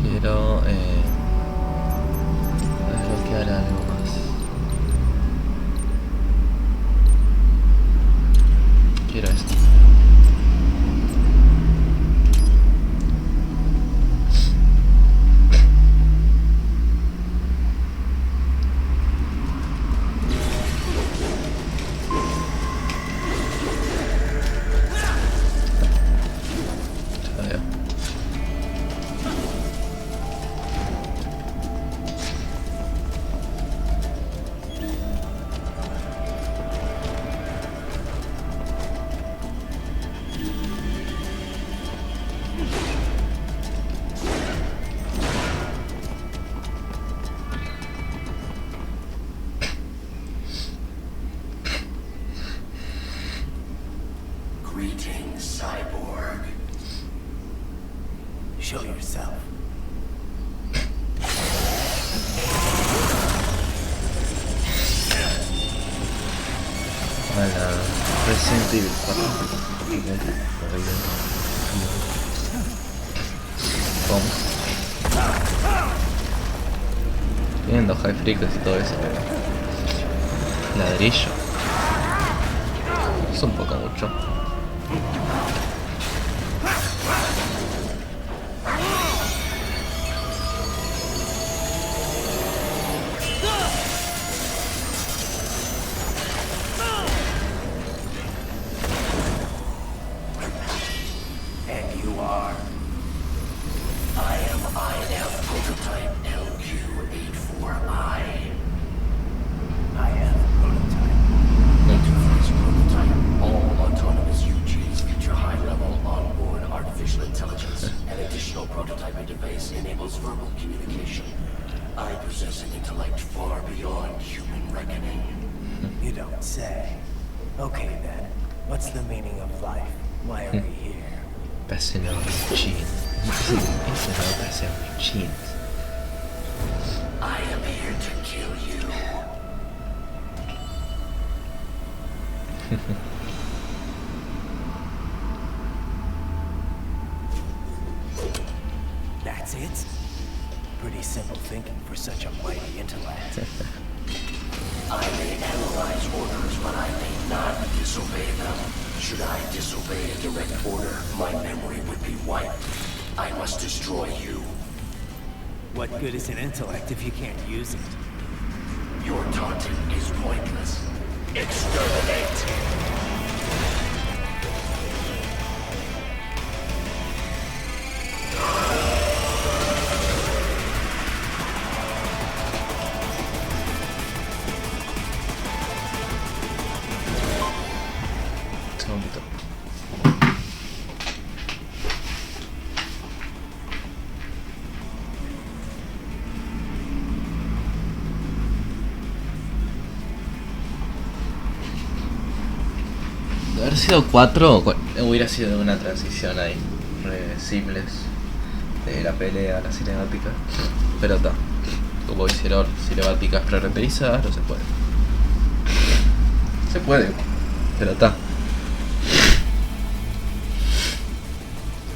A: Quiero desbloquear algo más. Quiero esto.
L: Greetings, cyborg. Show yourself.
A: Hola, Resident Evil 4. ¿Cómo? Tienen dos high frequency y todo eso, pero ladrillo es un poco mucho.
D: You don't say. Okay then, what's the meaning of life? Why are we here?
A: Passing out machines. It's about passing out machines.
L: I am here to kill you.
D: That's it? Pretty simple thinking for such a mighty intellect.
L: I may analyze orders, but I may not disobey them. Should I disobey a direct order, my memory would be wiped. I must destroy you.
D: What good is an intellect if you can't use it?
L: Your taunting is pointless. Exterminate!
A: De haber sido 4, hubiera sido una transición ahí, re simples, de la pelea a la cinemática, pero está, como hicieron cinemáticas pre-renderizadas, no se puede. Se puede, pero está.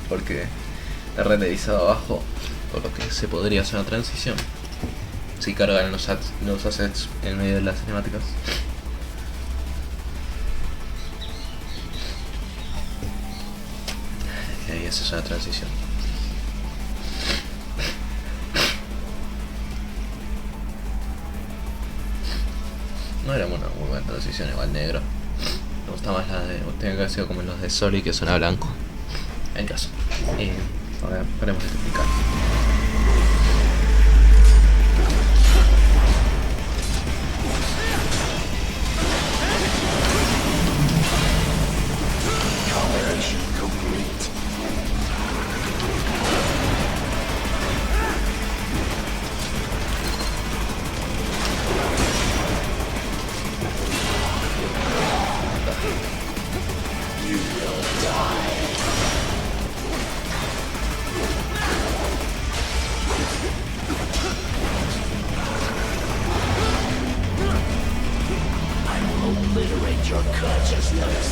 A: Porque renderizado abajo, por lo que se podría hacer una transición si cargan los assets en medio de las cinemáticas. Y ahí esa es una transición. No era una muy buena transición, igual negro. Me gusta más la de... Tenía que haber sido como los de Soli, que suena blanco. En caso. A ver, paremos de explicar.
L: Combination complete. You will die. I will obliterate your consciousness.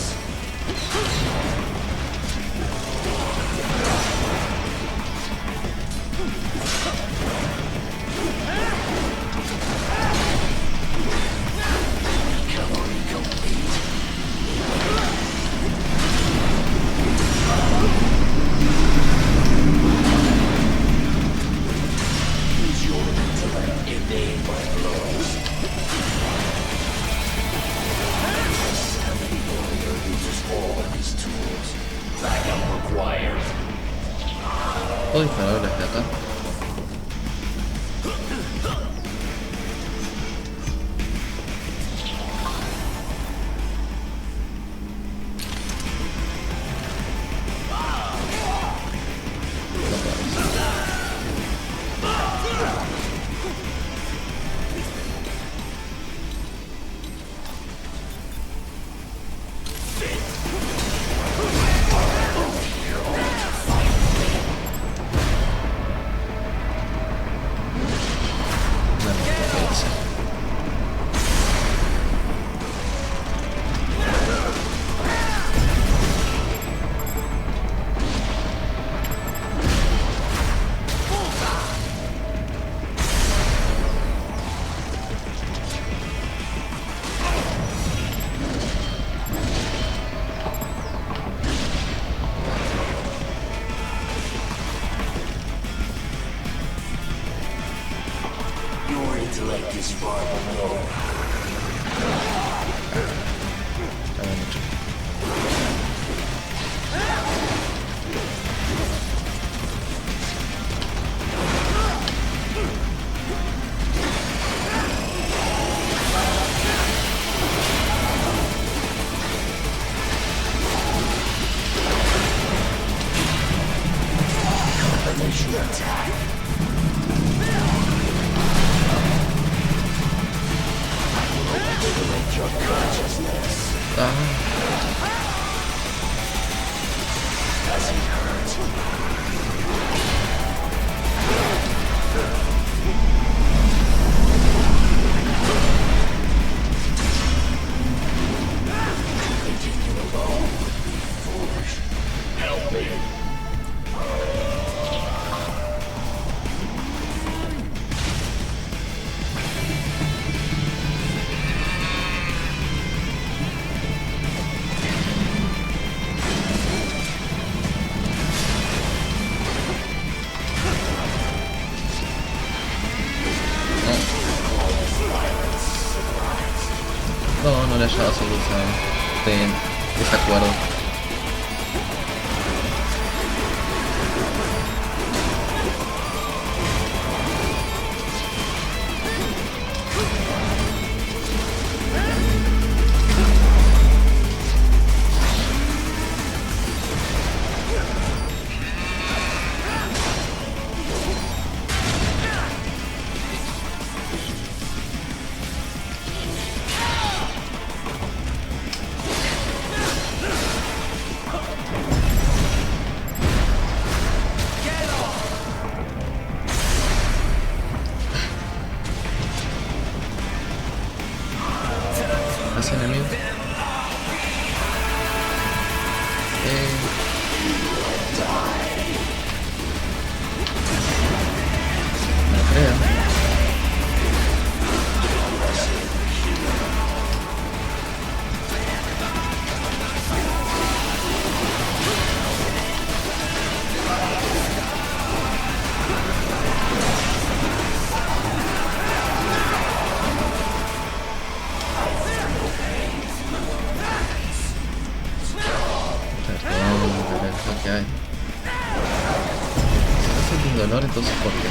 L: Recovery complete. Use your intellect, evade my blows. Sanity warrior uses all of his tools. Backup required.
A: ¿Puedo disparar desde acá?
L: Your intellect is far below. Combination attack. Obliterate your consciousness. Does it hurt? Leaving you alone. Foolish. Help me.
A: No le hallaba solución de desacuerdo. tienes dolor, entonces ¿por qué?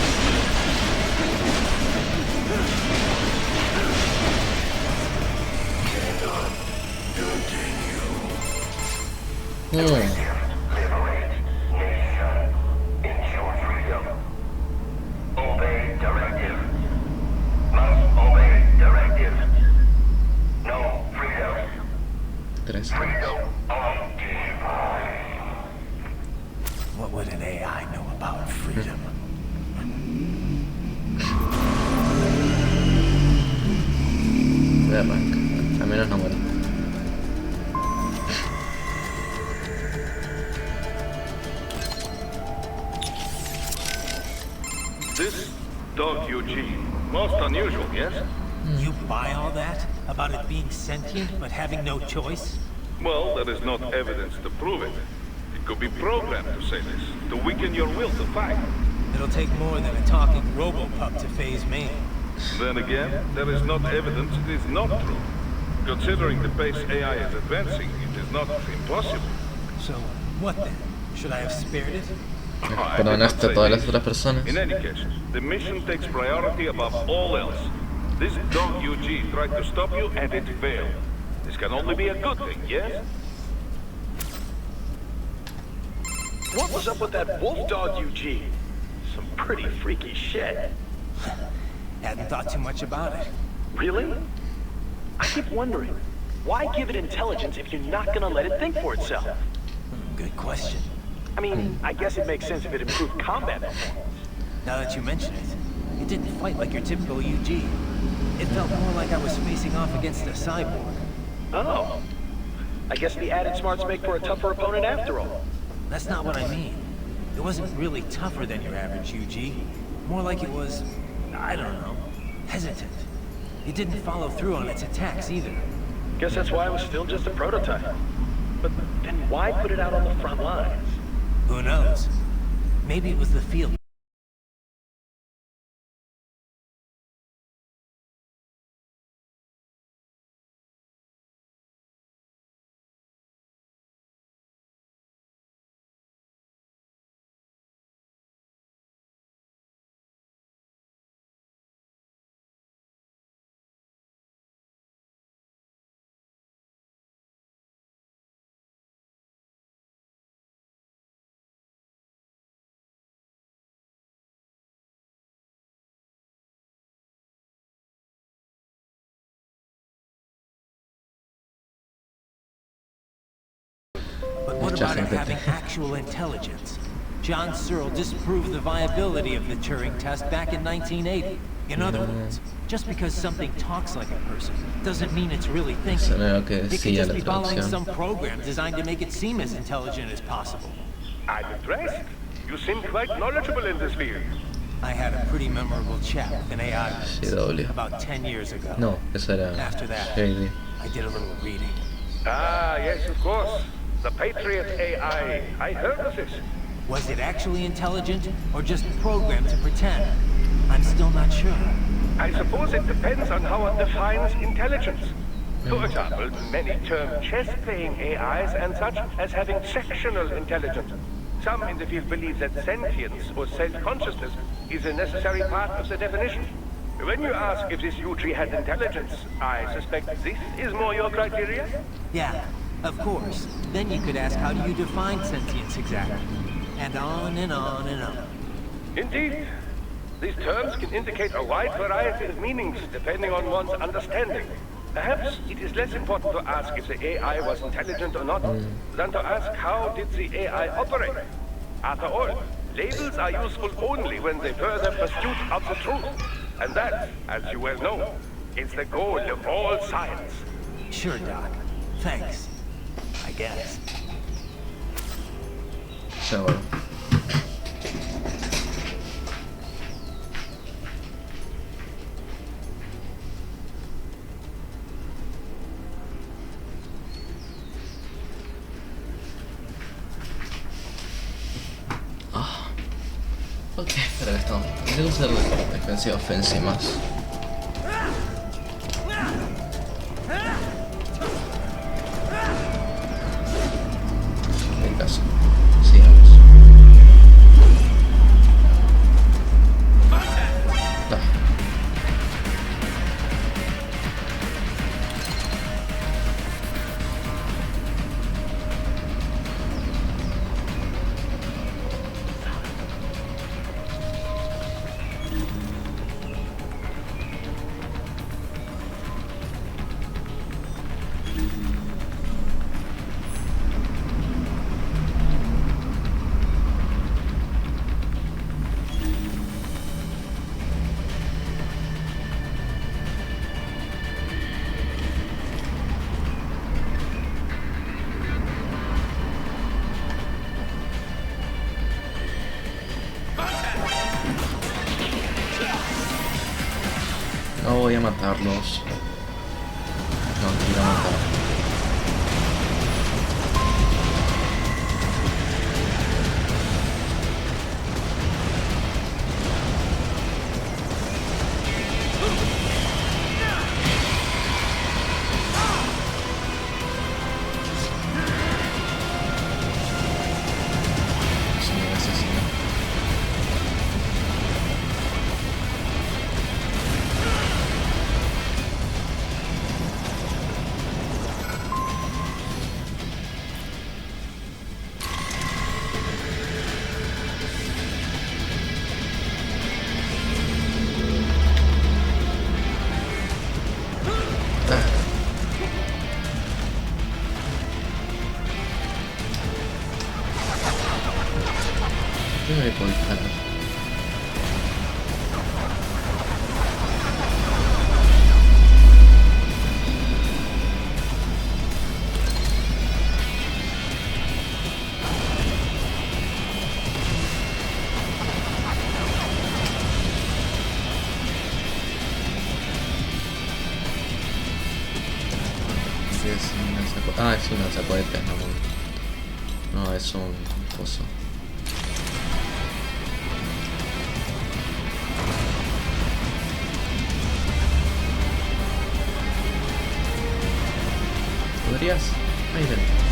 J: What would an AI know about freedom?
A: De arranca. Al menos no muero.
B: This dog Eugene, most unusual, yes?
J: You buy all that? About it being sentient, but having no choice?
B: Well, there is not evidence to prove it. It could be programmed to say this, to weaken your will to fight.
J: It'll take more than a talking robo-pup to phase me.
B: Then again, there is not evidence it is not true. Considering the pace AI is advancing, it is not impossible.
J: So, what then? Should I have spared it?
A: Perdonaste a todas las otras personas.
B: In any case, the mission takes priority above all else. This dog UG tried to stop you and it failed. This can only be a good thing, yes?
I: What was up with that wolf dog UG? Some pretty freaky shit.
J: Hadn't thought too much about it.
I: Really? I keep wondering, why give it intelligence if you're not gonna let it think for itself?
J: Good question.
I: I mean, I guess it makes sense if it improved combat performance.
J: Now that you mention it, it didn't fight like your typical UG. It felt more like I was facing off against a cyborg.
I: Oh. I guess the added smarts make for a tougher opponent after all.
J: That's not what I mean. It wasn't really tougher than your average UG. More like it was, I don't know, hesitant. It didn't follow through on its attacks either.
I: Guess that's why it was still just a prototype. But then why put it out on the front lines?
J: Who knows? Maybe it was the field. But what about it having actual intelligence? John Searle disproved the viability of the Turing test back in 1980. In other words, just because something talks like a person doesn't mean it's really thinking. It could just be following some program designed to make it seem as intelligent as possible.
B: I'm impressed. You seem quite knowledgeable in this field.
J: I had a pretty memorable chat with an AI about 10 years ago.
A: No, eso era
J: After that,
A: JD.
J: I did a little reading.
B: Ah, yes, of course. The Patriot AI. I heard of this.
J: Was it actually intelligent, or just programmed to pretend? I'm still not sure.
B: I suppose it depends on how one defines intelligence. For example, many term chess-playing AIs and such as having sectional intelligence. Some in the field believe that sentience or self-consciousness is a necessary part of the definition. When you ask if this UG had intelligence, I suspect this is more your criteria?
J: Yeah, of course. Then you could ask, how do you define sentience exactly? And on and on and on.
B: Indeed. These terms can indicate a wide variety of meanings depending on one's understanding. Perhaps it is less important to ask if the AI was intelligent or not than to ask how did the AI operate. After all, labels are useful only when they further pursuit of the truth. And that, as you well know, is the goal of all science.
J: Sure, Doc. Thanks. I guess.
A: So. Ok, espera que estamos. Tengo que usar defensiva offensive más. En caso. Sigamos. voy a matarlos. No, quiero matar. Yo me puedo disparar. Ah, es un lanzacohetes, no, es un coso. ¿Podrías? Ahí ven.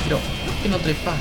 A: Pero, ¿por qué no trepas?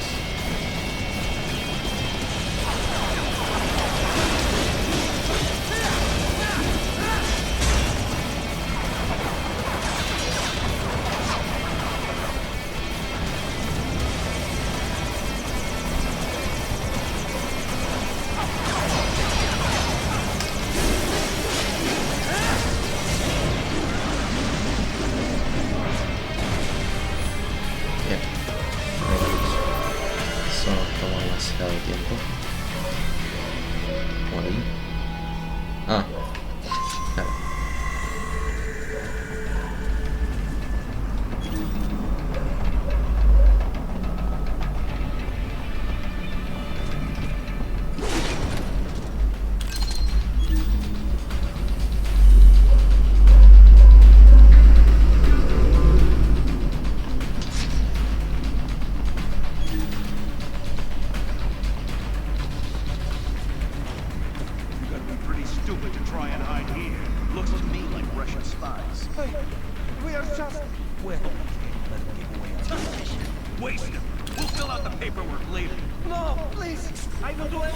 A: Tiempo. Como ahí. Ah, claro.
K: Stupid to try and hide here. Looks to me like Russian spies.
M: Hey, we are just... Well, let them give away our position.
K: Waste them. We'll fill out the paperwork later.
M: No, please. I will do it.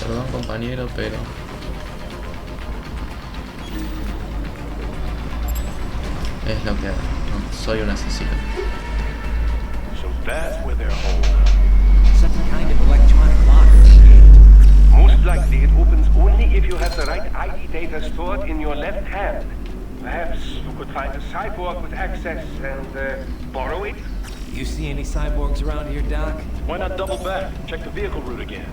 A: Perdón, compañero, pero es lo que hago. No, soy un asesino.
B: So that's where they're home.
J: Some kind of electronic lock.
B: Most likely it opens only if you have the right ID data stored in your left hand. Perhaps you could find a cyborg with access and borrow it?
J: You see any cyborgs around here, Doc?
I: Why not double back? Check the vehicle route again.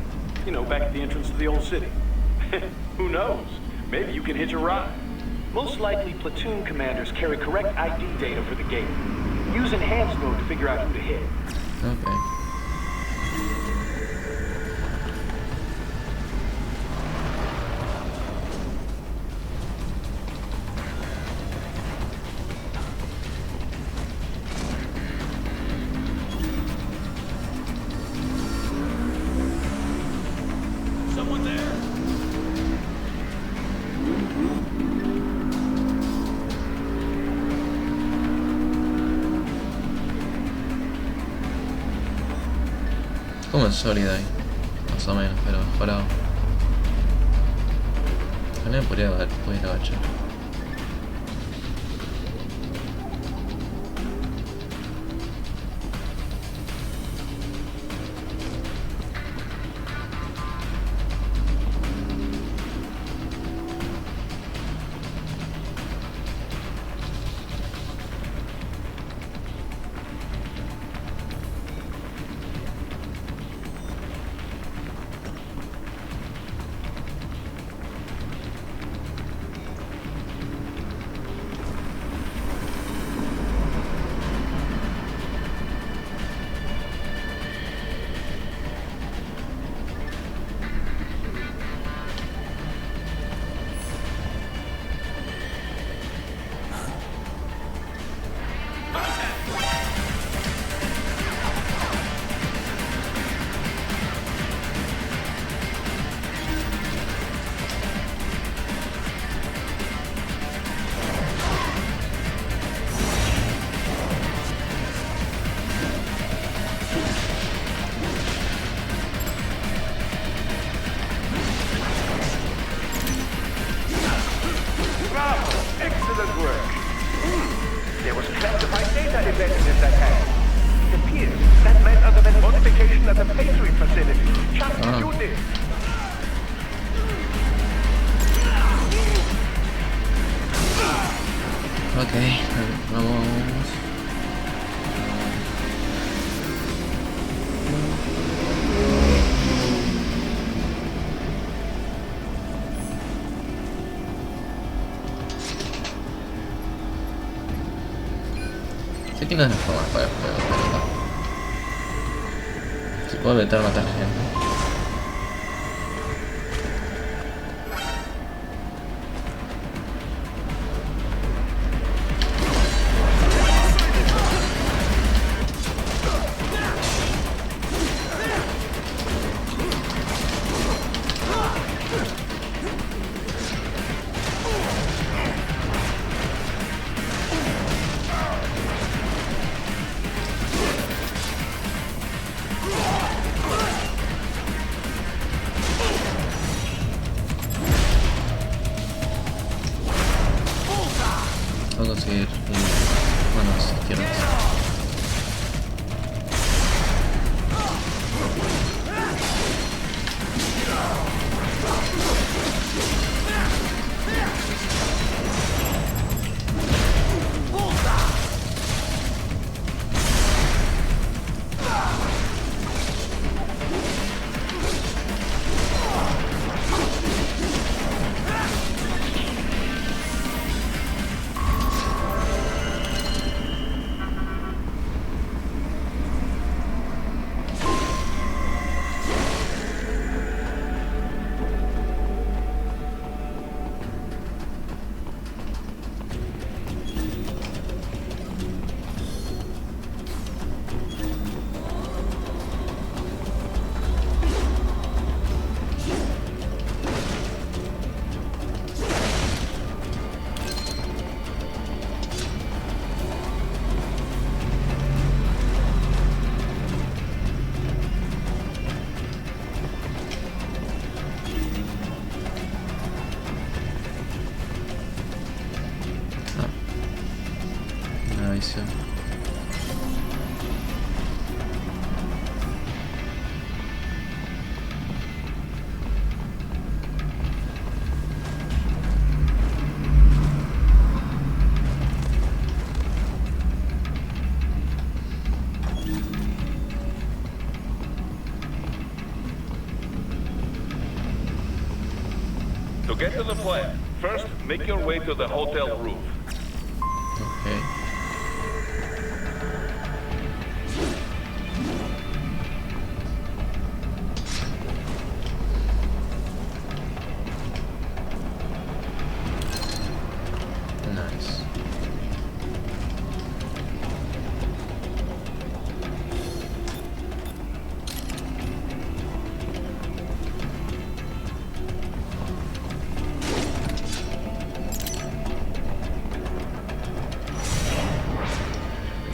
I: You know, back at the entrance to the old city. Who knows? Maybe you can hitch a ride. Most likely, platoon commanders carry correct ID data for the gate. Use enhanced mode to figure out who to hit.
A: Okay. Como el sólido ahí, más o menos, pero mejorado. También podría agachar.
B: Excellent work. There was classified data embedded in that hack. It appears that man underwent modification at the Patriot facility, just as you did.
A: Ok, vamos. Sé que no es la forma para el juego, pero no. Si puedo meter a matar gente. Puedo conseguir manos izquierdas. Una visión.
B: To get to the plant, first make your way to the hotel roof.
A: Okay. Nice.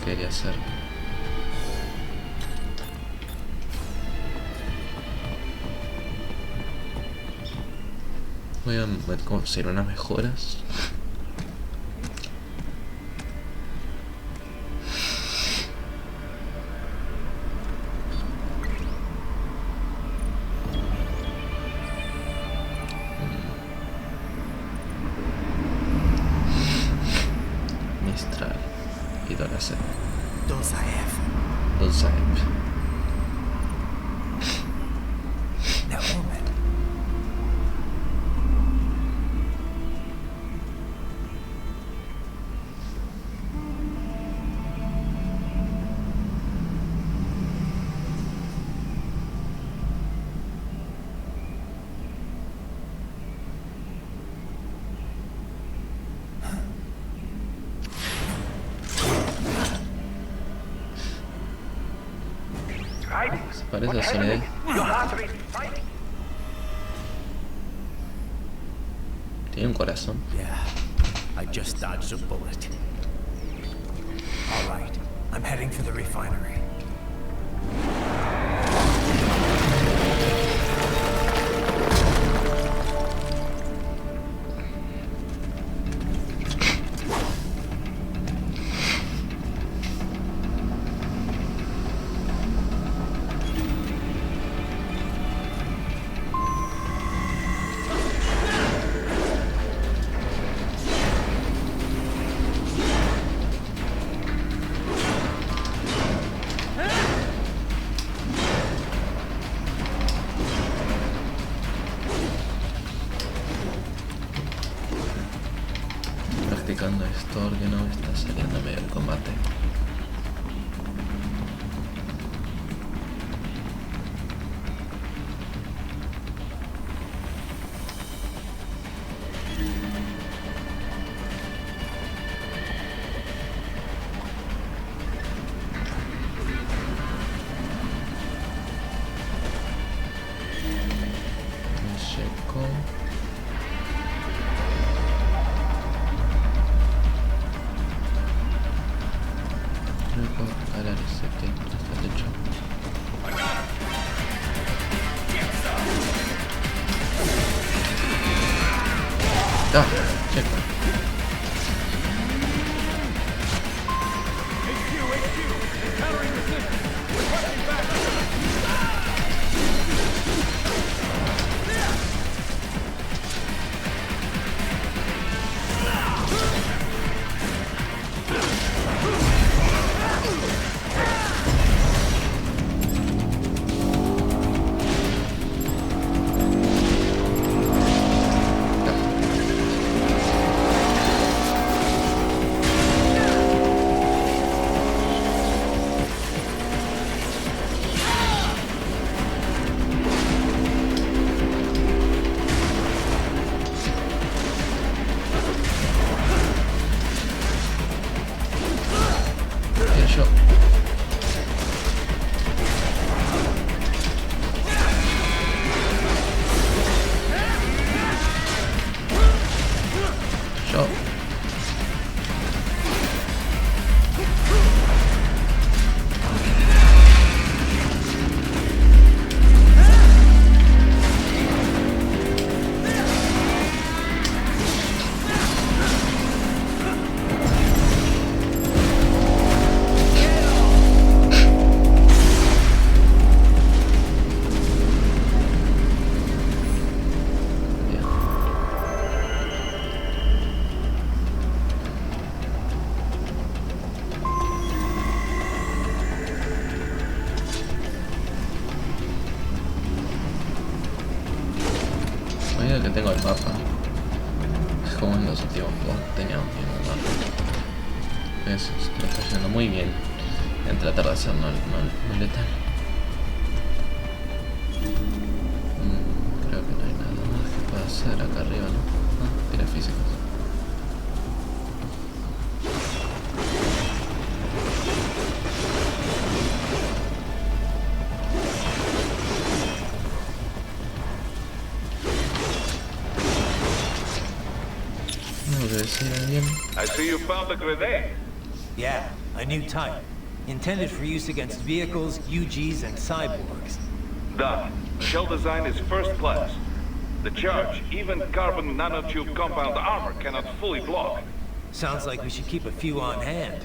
A: ¿Qué quería hacer? Voy a conseguir unas mejoras. Mistral y Doracet.
D: Dosaev. Now, moment.
A: Se parece a Soledad. Tiene un corazón.
D: Yeah, I just dodged a bullet. All right, I'm heading for the refinery.
A: Practicando esto que no está saliendo medio el combate. Checo. Luego para el reset hasta el techo. Ah, checo. Mira que tengo el mapa. Es como en los últimos juegos teníamos el mismo mapa. Eso, lo está yendo muy bien en tratar de hacer no letal. Creo que no hay nada más que pueda hacer acá arriba, ¿no? Ah, tiene físicos.
I: I see you found the grenade.
J: Yeah, a new type. Intended for use against vehicles, UGs, and cyborgs.
I: Done. Shell design is first class.
F: The charge, even carbon nanotube compound armor cannot fully block.
J: Sounds like we should keep a few on hand.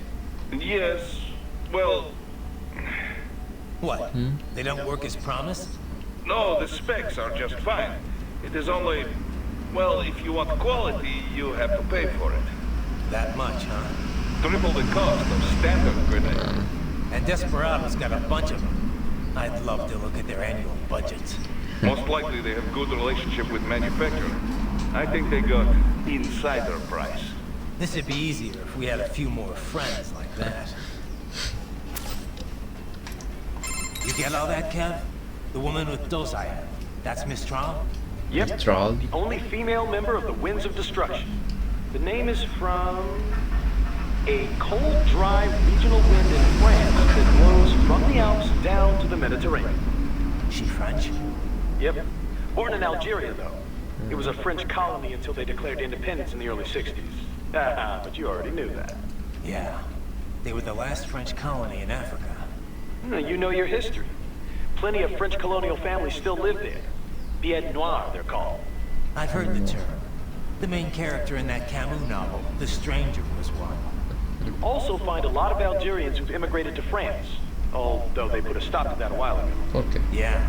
F: Yes, well...
J: What? They don't work as promised?
F: No, the specs are just fine. It is only... Well, if you want quality, you have to pay for it.
J: That much, huh?
F: Triple the cost of standard grenades.
J: And Desperado's got a bunch of them. I'd love to look at their annual budgets.
F: Most likely they have good relationship with manufacturer. I think they got insider price.
J: This would be easier if we had a few more friends like that. You get all that, Kev? The woman with Dosayat. That's Miss Trawl?
I: Yep.
A: Mistral.
I: The only female member of the Winds of Destruction. The name is from a cold, dry regional wind in France that blows from the Alps down to the Mediterranean.
J: She French?
I: Yep. Born in Algeria, though. It was a French colony until they declared independence in the early 60s. But you already knew that.
J: Yeah. They were the last French colony in Africa.
I: You know your history. Plenty of French colonial families still live there. Bête Noire, they're called.
J: I've heard the term. The main character in that Camus novel, The Stranger, was one.
I: You also find a lot of Algerians who've immigrated to France, although they put a stop to that a while ago.
A: Okay.
J: Yeah.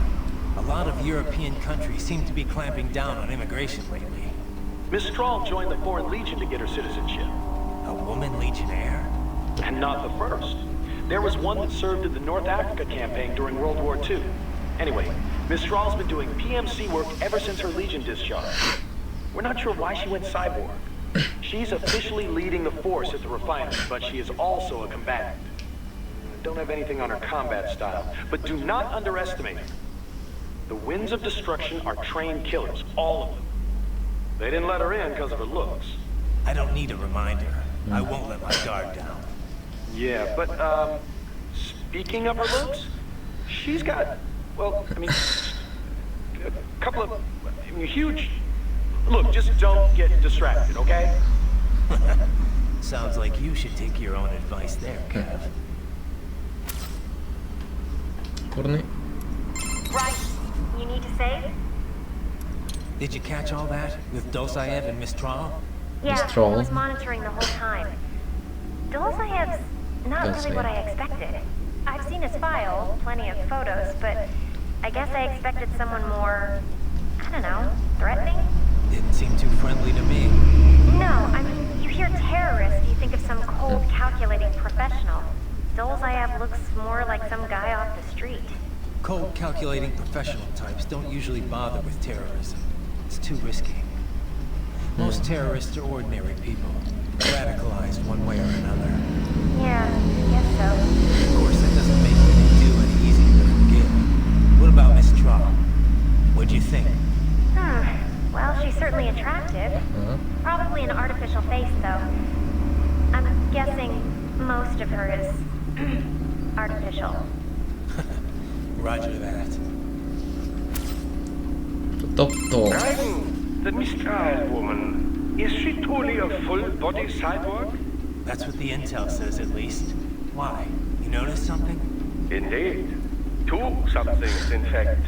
J: A lot of European countries seem to be clamping down on immigration lately.
I: Miss Trawl joined the Foreign Legion to get her citizenship.
J: A woman legionnaire?
I: And not the first. There was one that served in the North Africa campaign during World War II. Anyway, Miss Trawl's been doing PMC work ever since her Legion discharge. We're not sure why she went cyborg. She's officially leading the force at the refinery, but she is also a combatant. Don't have anything on her combat style, but do not underestimate her. The Winds of Destruction are trained killers, all of them. They didn't let her in because of her looks.
J: I don't need a reminder. I won't let my guard down.
I: Yeah, but, speaking of her looks, she's got, well, I mean, a couple of huge... Look, just don't get distracted, okay?
J: Sounds like you should take your own advice there, Kev.
A: Courtney?
E: Right. You need to save?
J: Did you catch all that with Dosaev and Miss Trawl?
E: Yeah,
A: Mistral.
E: I was monitoring the whole time. Dozayev's not really what I expected. I've seen his file, plenty of photos, but I guess I expected someone more, I don't know, threatening?
J: Didn't seem too friendly to me.
E: No, I mean, you hear terrorist, you think of some cold, calculating professional. Dolzayev looks more like some guy off the street.
J: Cold, calculating professional types don't usually bother with terrorism. It's too risky. Most terrorists are ordinary people, radicalized one way or another.
E: Yeah, I guess so.
J: Of course, that doesn't make what they do any easier to forgive. What about Miss Trawl? What'd you think?
E: Well, she's certainly attractive. Probably an artificial face, though. I'm guessing most of her is artificial.
J: Roger that.
A: Doctor.
B: The Mistral woman, is she truly a full-body cyborg?
J: That's what the intel says, at least. Why? You noticed something?
B: Indeed. Two somethings, in fact.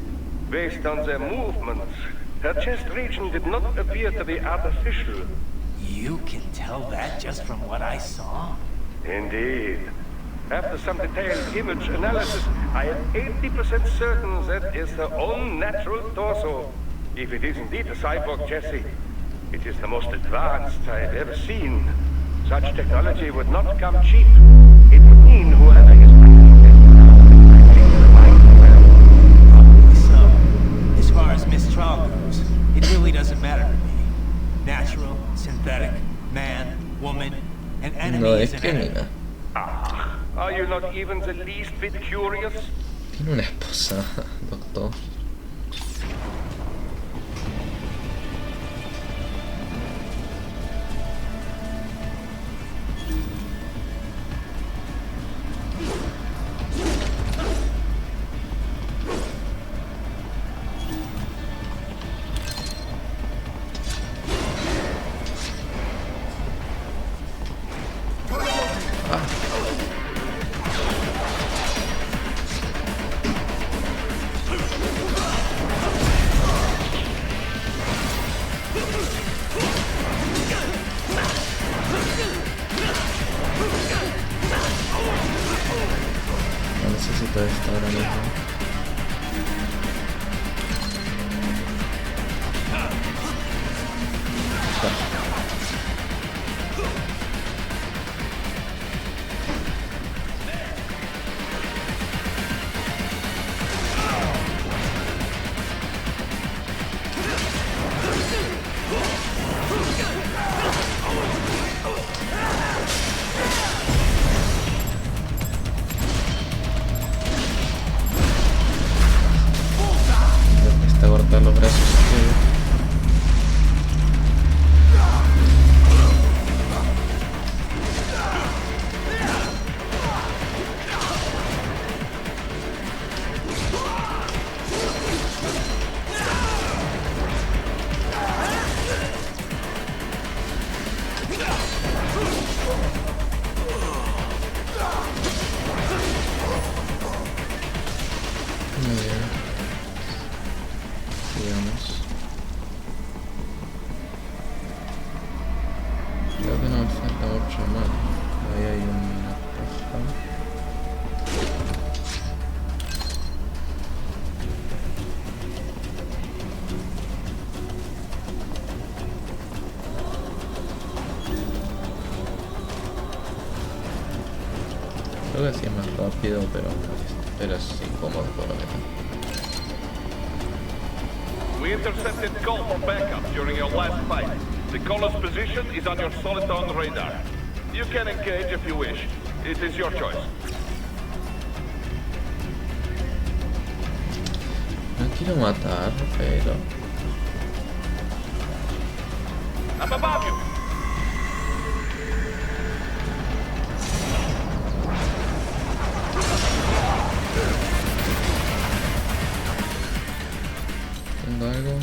B: Based on their movements, her chest region did not appear to be artificial.
J: You can tell that just from what I saw?
B: Indeed. After some detailed image analysis, I am 80% certain that is her own natural torso. If it is indeed a cyborg chassis, it is the most advanced I have ever seen. Such technology would not come cheap. It would mean whoever is
J: Probably so. As far as Miss Trawl goes, it really doesn't matter to me. Natural, synthetic, man, woman, an enemy
A: No,
J: is
A: es
J: an
A: que
J: enemy.
A: mira.
B: Are you not even the least bit curious?
A: Tiene una esposa, doctor. necesito esto ahora mismo. Está cortar los brazos. Muy bien. Sigamos. Creo que no me falta mucho más. Ahí hay una paja. Creo que sí es más rápido, pero es incómodo por lo que está.
F: We intercepted call for backup during your last fight. The caller's position is on your Soliton radar. You can engage if you wish. It is your choice.
A: No quiero matar, pero...
F: I'm above you.
A: Tengo algo.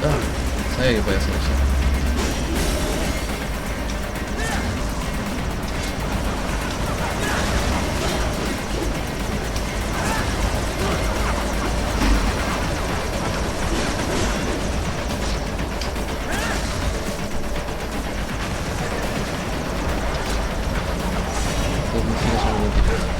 A: Ah, sabía que podía hacer eso. Estos misiles son muy útiles.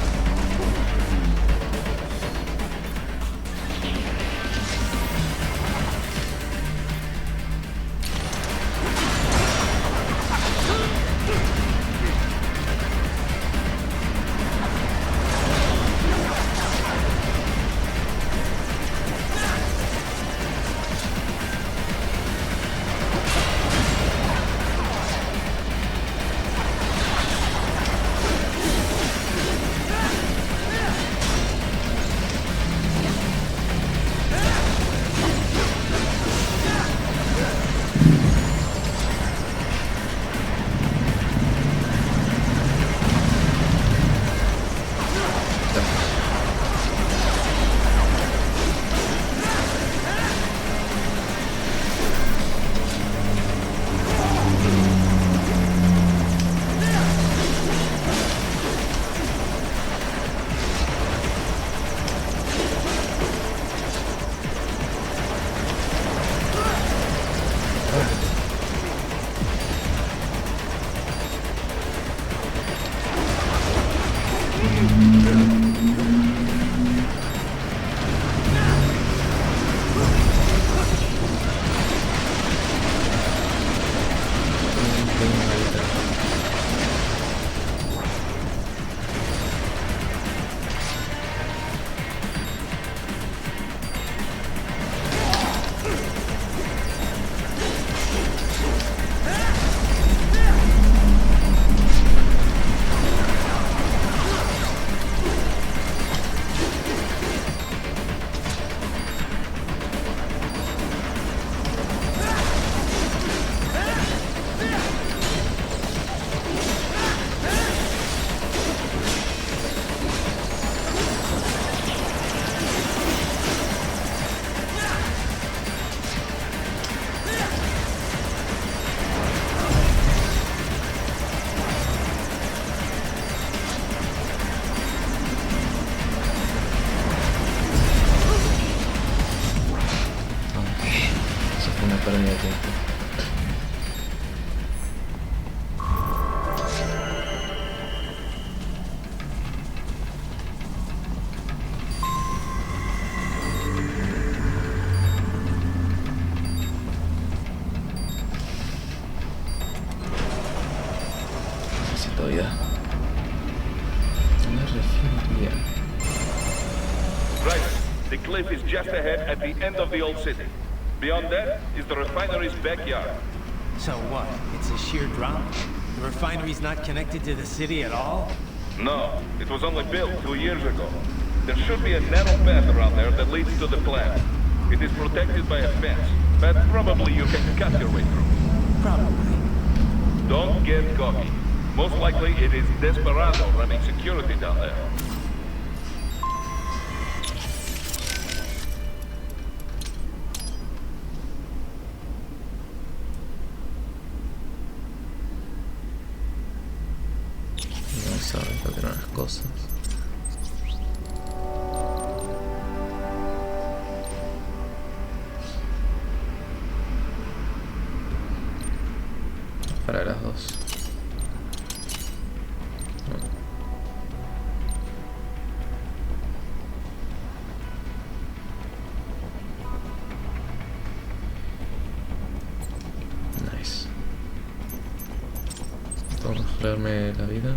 A: pérdida de tiempo.
B: cliff is just ahead at the end of the old city. Beyond that is the refinery's backyard.
J: So what? It's a sheer drop? The refinery's not connected to the city at all?
B: No, it was only built 2 years ago. There should be a narrow path around there that leads to the plant. It is protected by a fence, but probably you can cut your way through.
J: Probably.
B: Don't get cocky. Most likely it is Desperado running security down there.
A: Vamos a ver unas cosas. Para las dos. Nice. Puedo mejorarme la vida.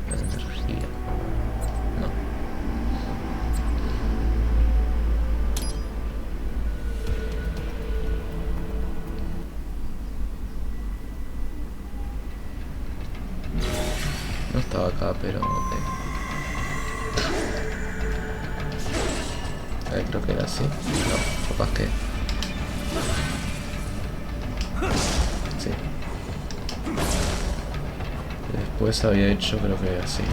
A: La energía. No. No estaba acá, pero creo que era así. No, capaz que sí. Después había hecho, creo que así.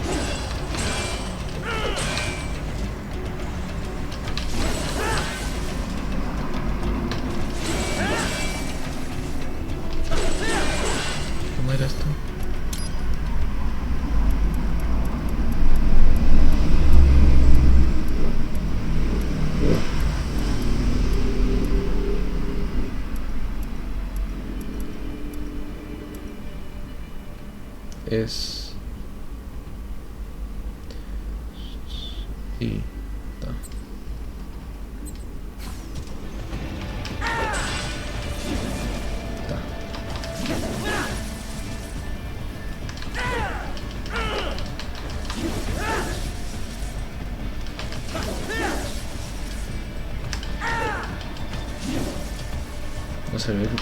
A: ¿Cómo era esto? Es y ta. Ta. No se ve que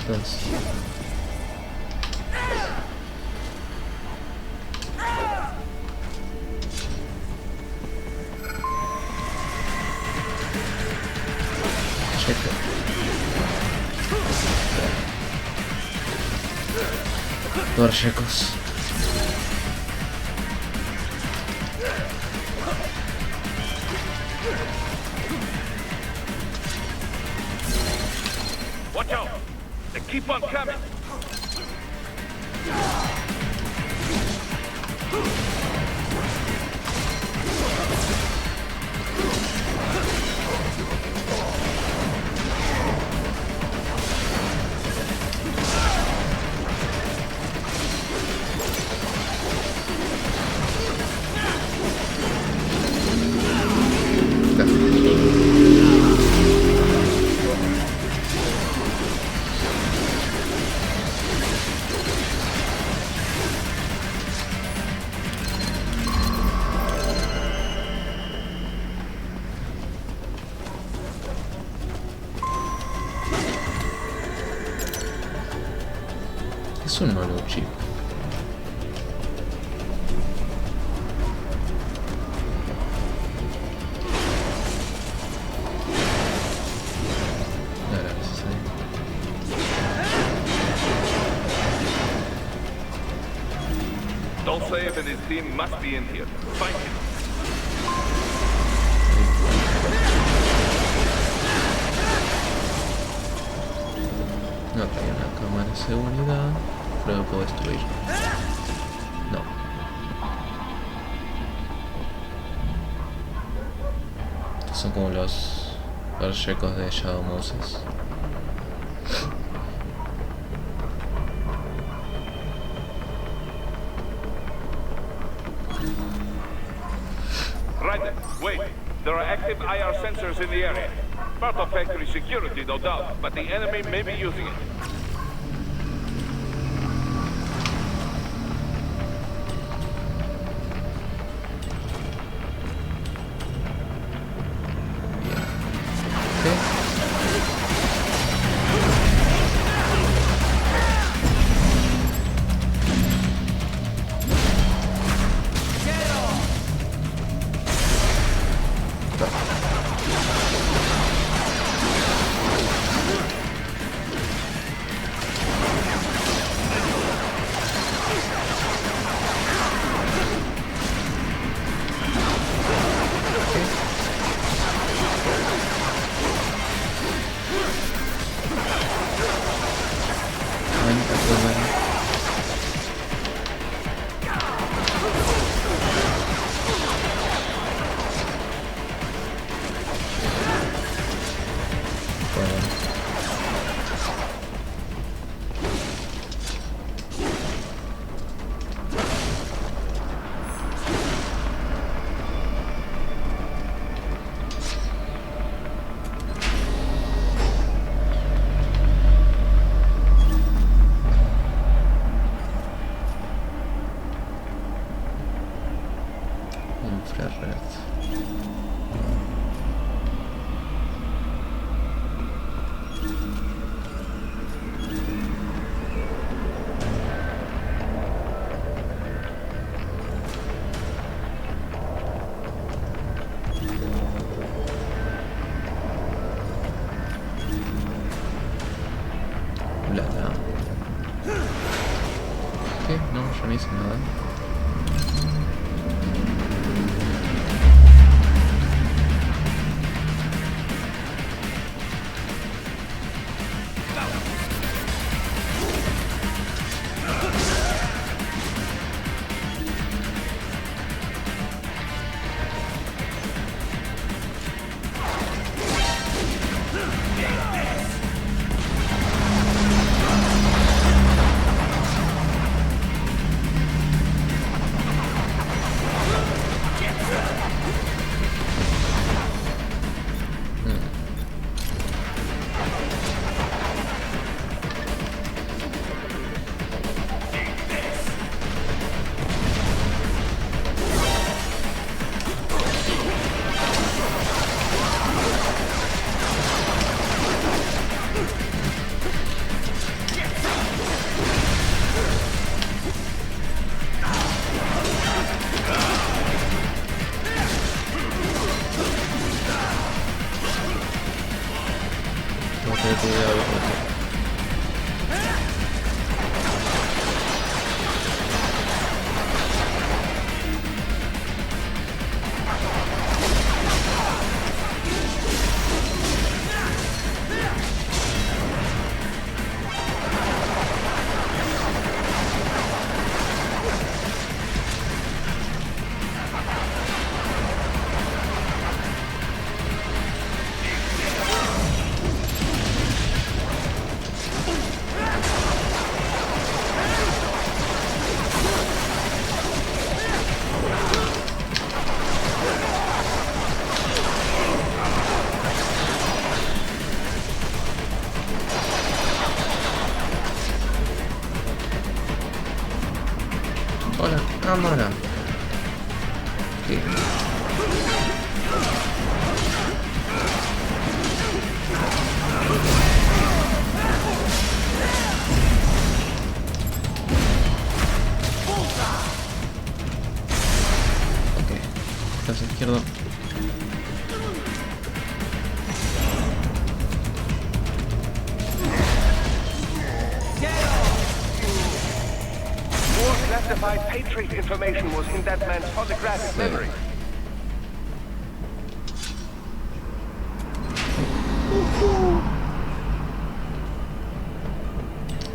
A: Todos secos.
B: Watch out! They keep on coming!
A: Es un nuevo chip.
B: Dolcev and his team must be in here. Find him.
A: No tenía una cámara de seguridad, pero lo puedo destruir. No. Estos son como los recos de Shadow Moses.
B: Right, wait. There are active IR sensors in the area. Part of factory security, no doubt, but the enemy may be using it.
A: No, yo no hice nada. Hola, cámara. ¿Qué? Ok, estás izquierdo.
B: Classified Patriot information was in that man's photographic memory.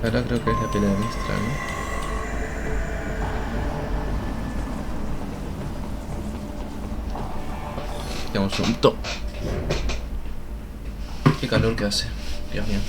A: Ahora creo que es la pelea de Mistral, ¿no? Tenemos un top. Qué calor que hace, Dios mío.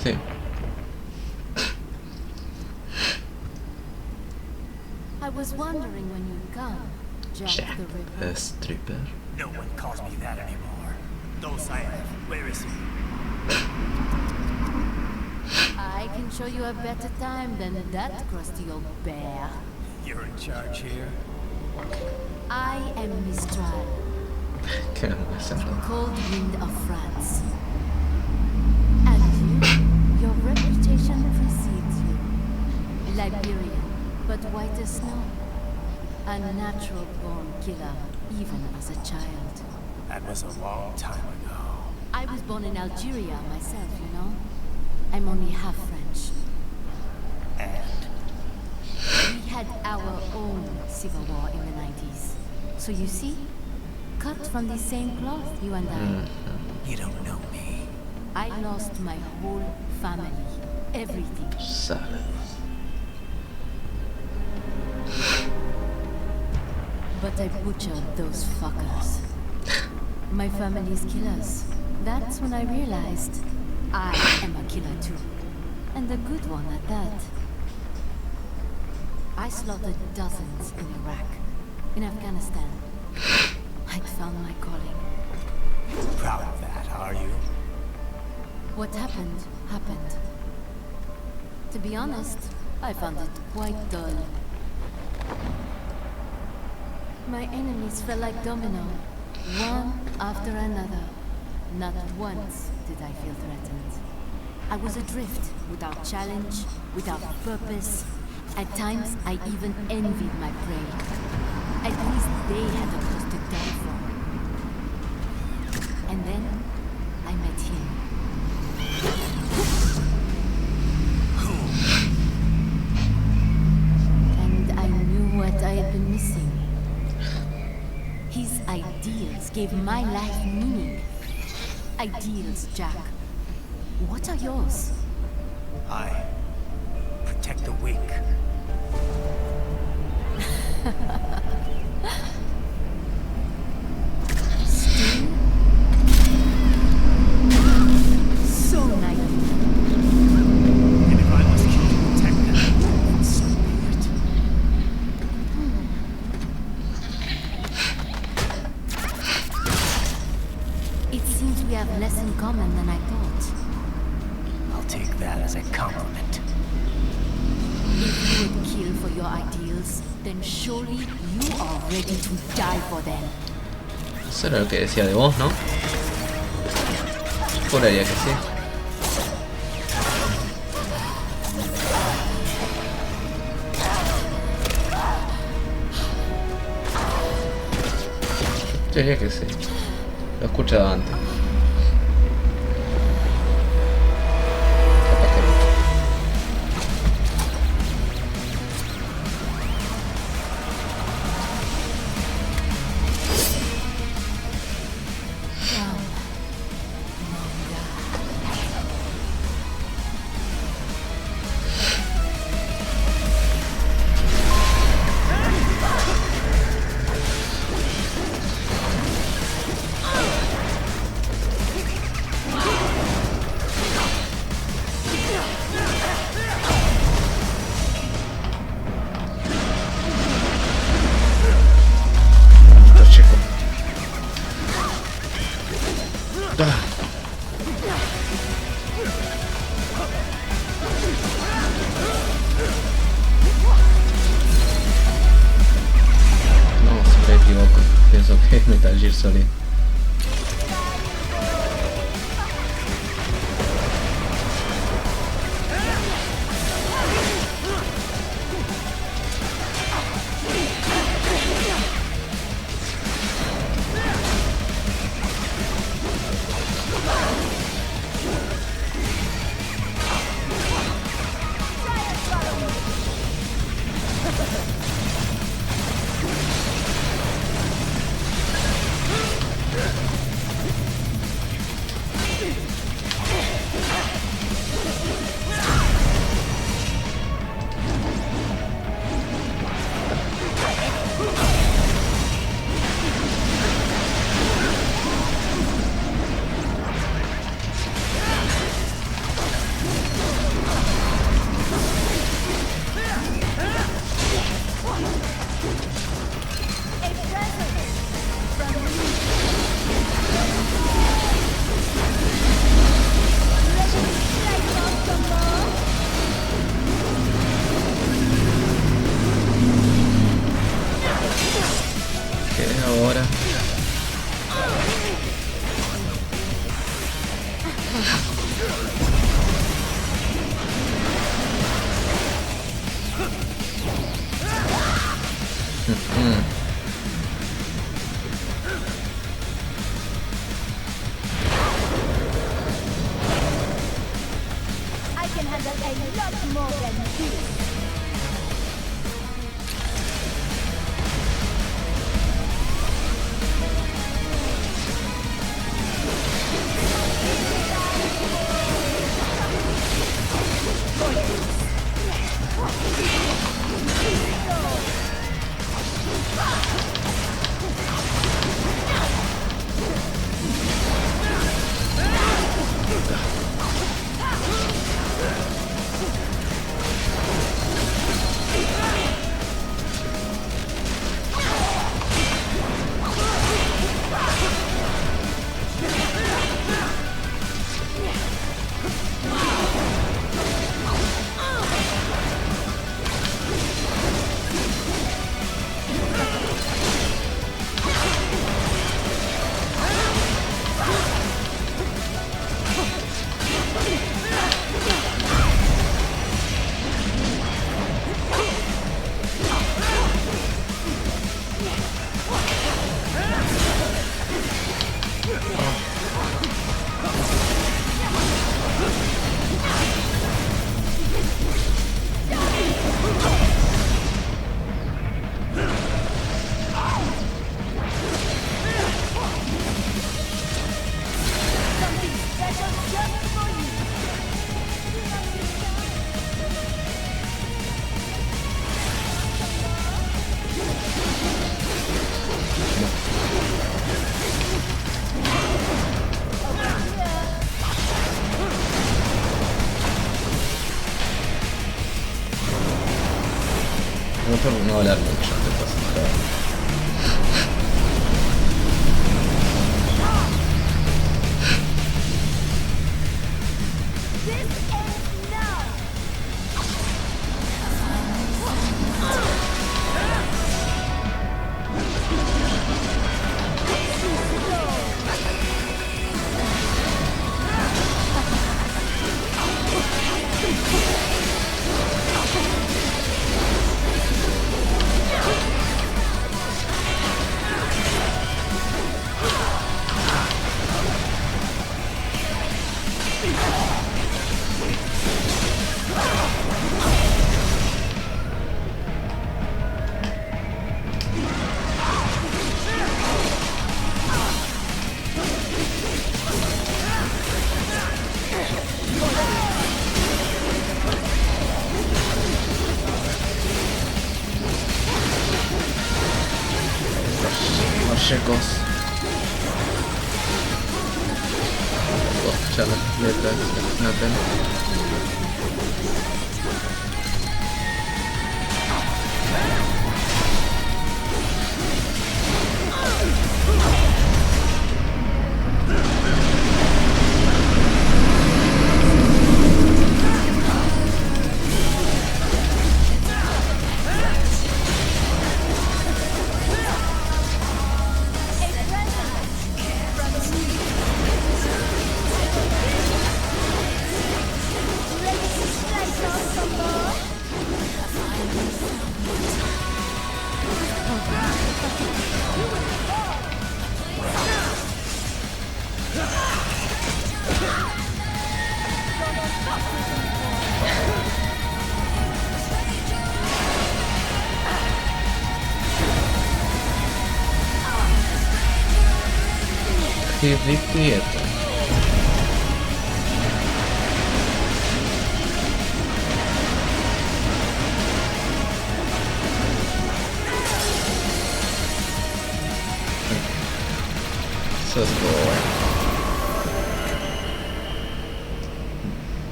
A: Sí.
N: I was wondering when you'd come, Jack the Ripper.
A: The stripper.
D: No one calls me that anymore. Dosaev, where is he?
N: I can show you a better time than that crusty old bear.
D: You're in charge here?
N: I am Mistral,
A: Che non mi sembra.
N: cold wind of France. And you, your reputation precedes you. Liberian, but white as snow. A natural-born killer, even as a child.
D: That was a long time ago.
N: I was born in Algeria myself, you know. I'm only half French.
D: And?
N: We had our own civil war in the 90s. So you see, cut from the same cloth, you and I.
D: You don't know me.
N: I lost my whole family. Everything.
A: Sale.
N: But I butchered those fuckers. My family's killers. That's when I realized I am a killer too. And a good one at that. I slaughtered dozens in Iraq, in Afghanistan. I'd found my calling.
D: Proud of that, are you?
N: What happened, happened. To be honest, I found it quite dull. My enemies fell like domino, one after another. Not once did I feel threatened. I was adrift, without challenge, without purpose. At times, I even envied my prey. At least they had a cause to die for. And then, I met him. And I knew what I had been missing. His ideals gave my life meaning. Ideals, Jack. What are yours?
D: I protect the weak.
N: Still? So naive.
D: And if I must kill to protect them, so be it.
N: It seems we have less in common than I thought.
D: I'll take that as a compliment.
N: If you would kill for your ideals, then surely you are ready to die for them.
A: Eso era lo que decía de vos, ¿no? Juraría que sí. Yo diría que sí. Lo he escuchado antes. Capaz que no. Pienso que es Metal Gear Solid.
N: handle a lot more than this.
A: Mejor no hablar mucho de cosas. Chicos, escuchar las letras, noten. Quieto. Eso es todo bueno.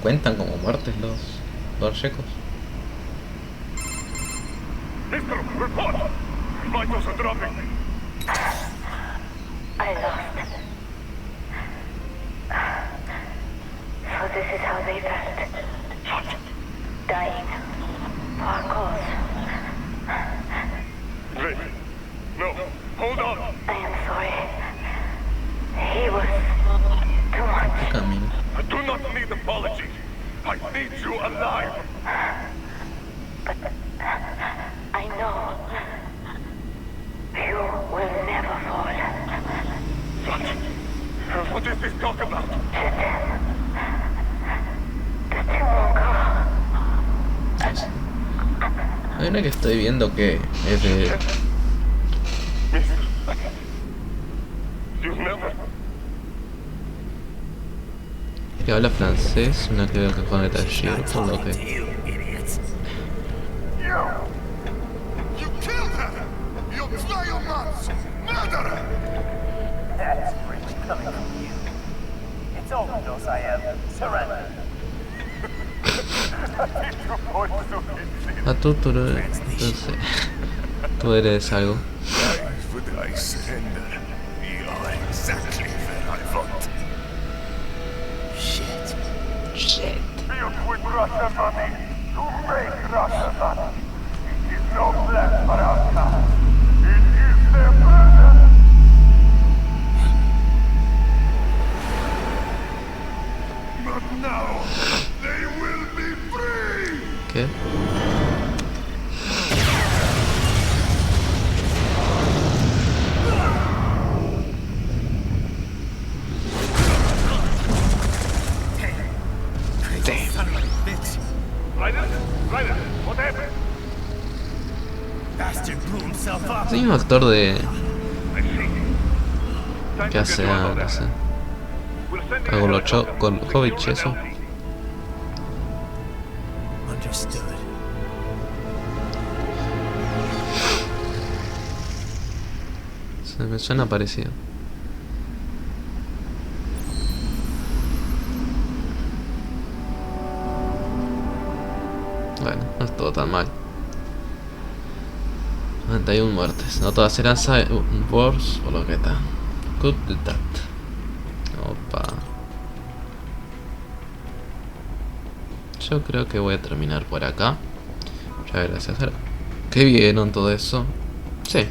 A: ¿Cuentan como muertes los checos?
B: Mister, report! Vitals are dropping.
E: I lost. So this is how they felt. Dying. For our cause.
B: Wait. No. Hold on.
E: I am sorry. He was too much.
A: Coming.
B: I do not need apologies. I need you alive.
E: But I know you will never fall.
B: What is this talk about?
E: The two won't go.
A: escena que estoy viendo que es de... que habla francés, una que veo que con el taller, por lo que... Ah, tú eres algo. Shit.
B: Built with Russia money to make Russia money. It is no plan for outcasts. It is their burden. But now they will be free.
A: ¿Qué? Es el mismo actor de... que hace a... no sé... con Hobbit, eso. Se me suena parecido. Bueno, no es todo tan mal. 91 muertes. No todas serán wars o lo que está. Good de that. Opa. Yo creo que voy a terminar por acá. Muchas gracias. ¿Qué vieron todo eso? Sí.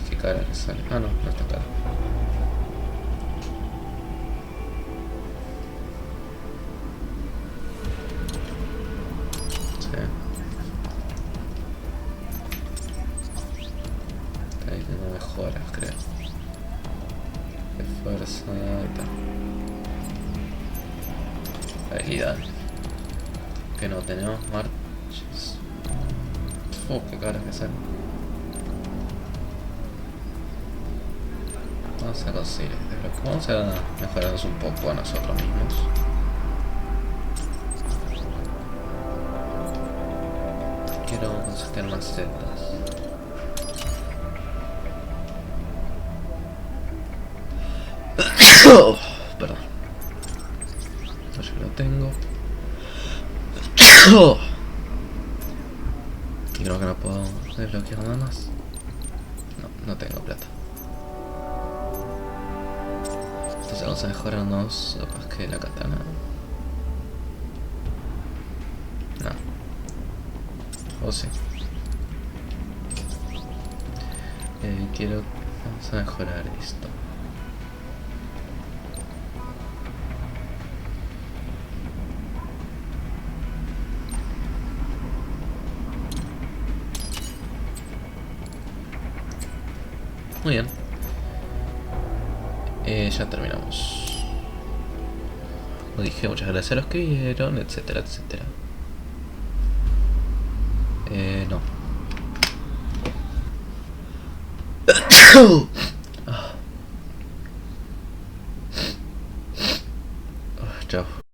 A: ¿Qué cara que sale? Ah, no, no está cara. Mejoras, creo. De fuerza y tal. Habilidad. Que no tenemos marches. Qué caras que salen. Vamos a conseguir este bloque. Vamos a mejorarnos un poco a nosotros mismos. Quiero conseguir más setas. Perdón. No, yo lo tengo. Y creo que no puedo desbloquear nada más. No, no tengo plata. Entonces vamos a mejorarnos capaz que la katana. No. O sí. Vamos a mejorar esto. Muy bien. Ya terminamos. Como dije, muchas gracias a los que vieron, etcétera, etcétera. No.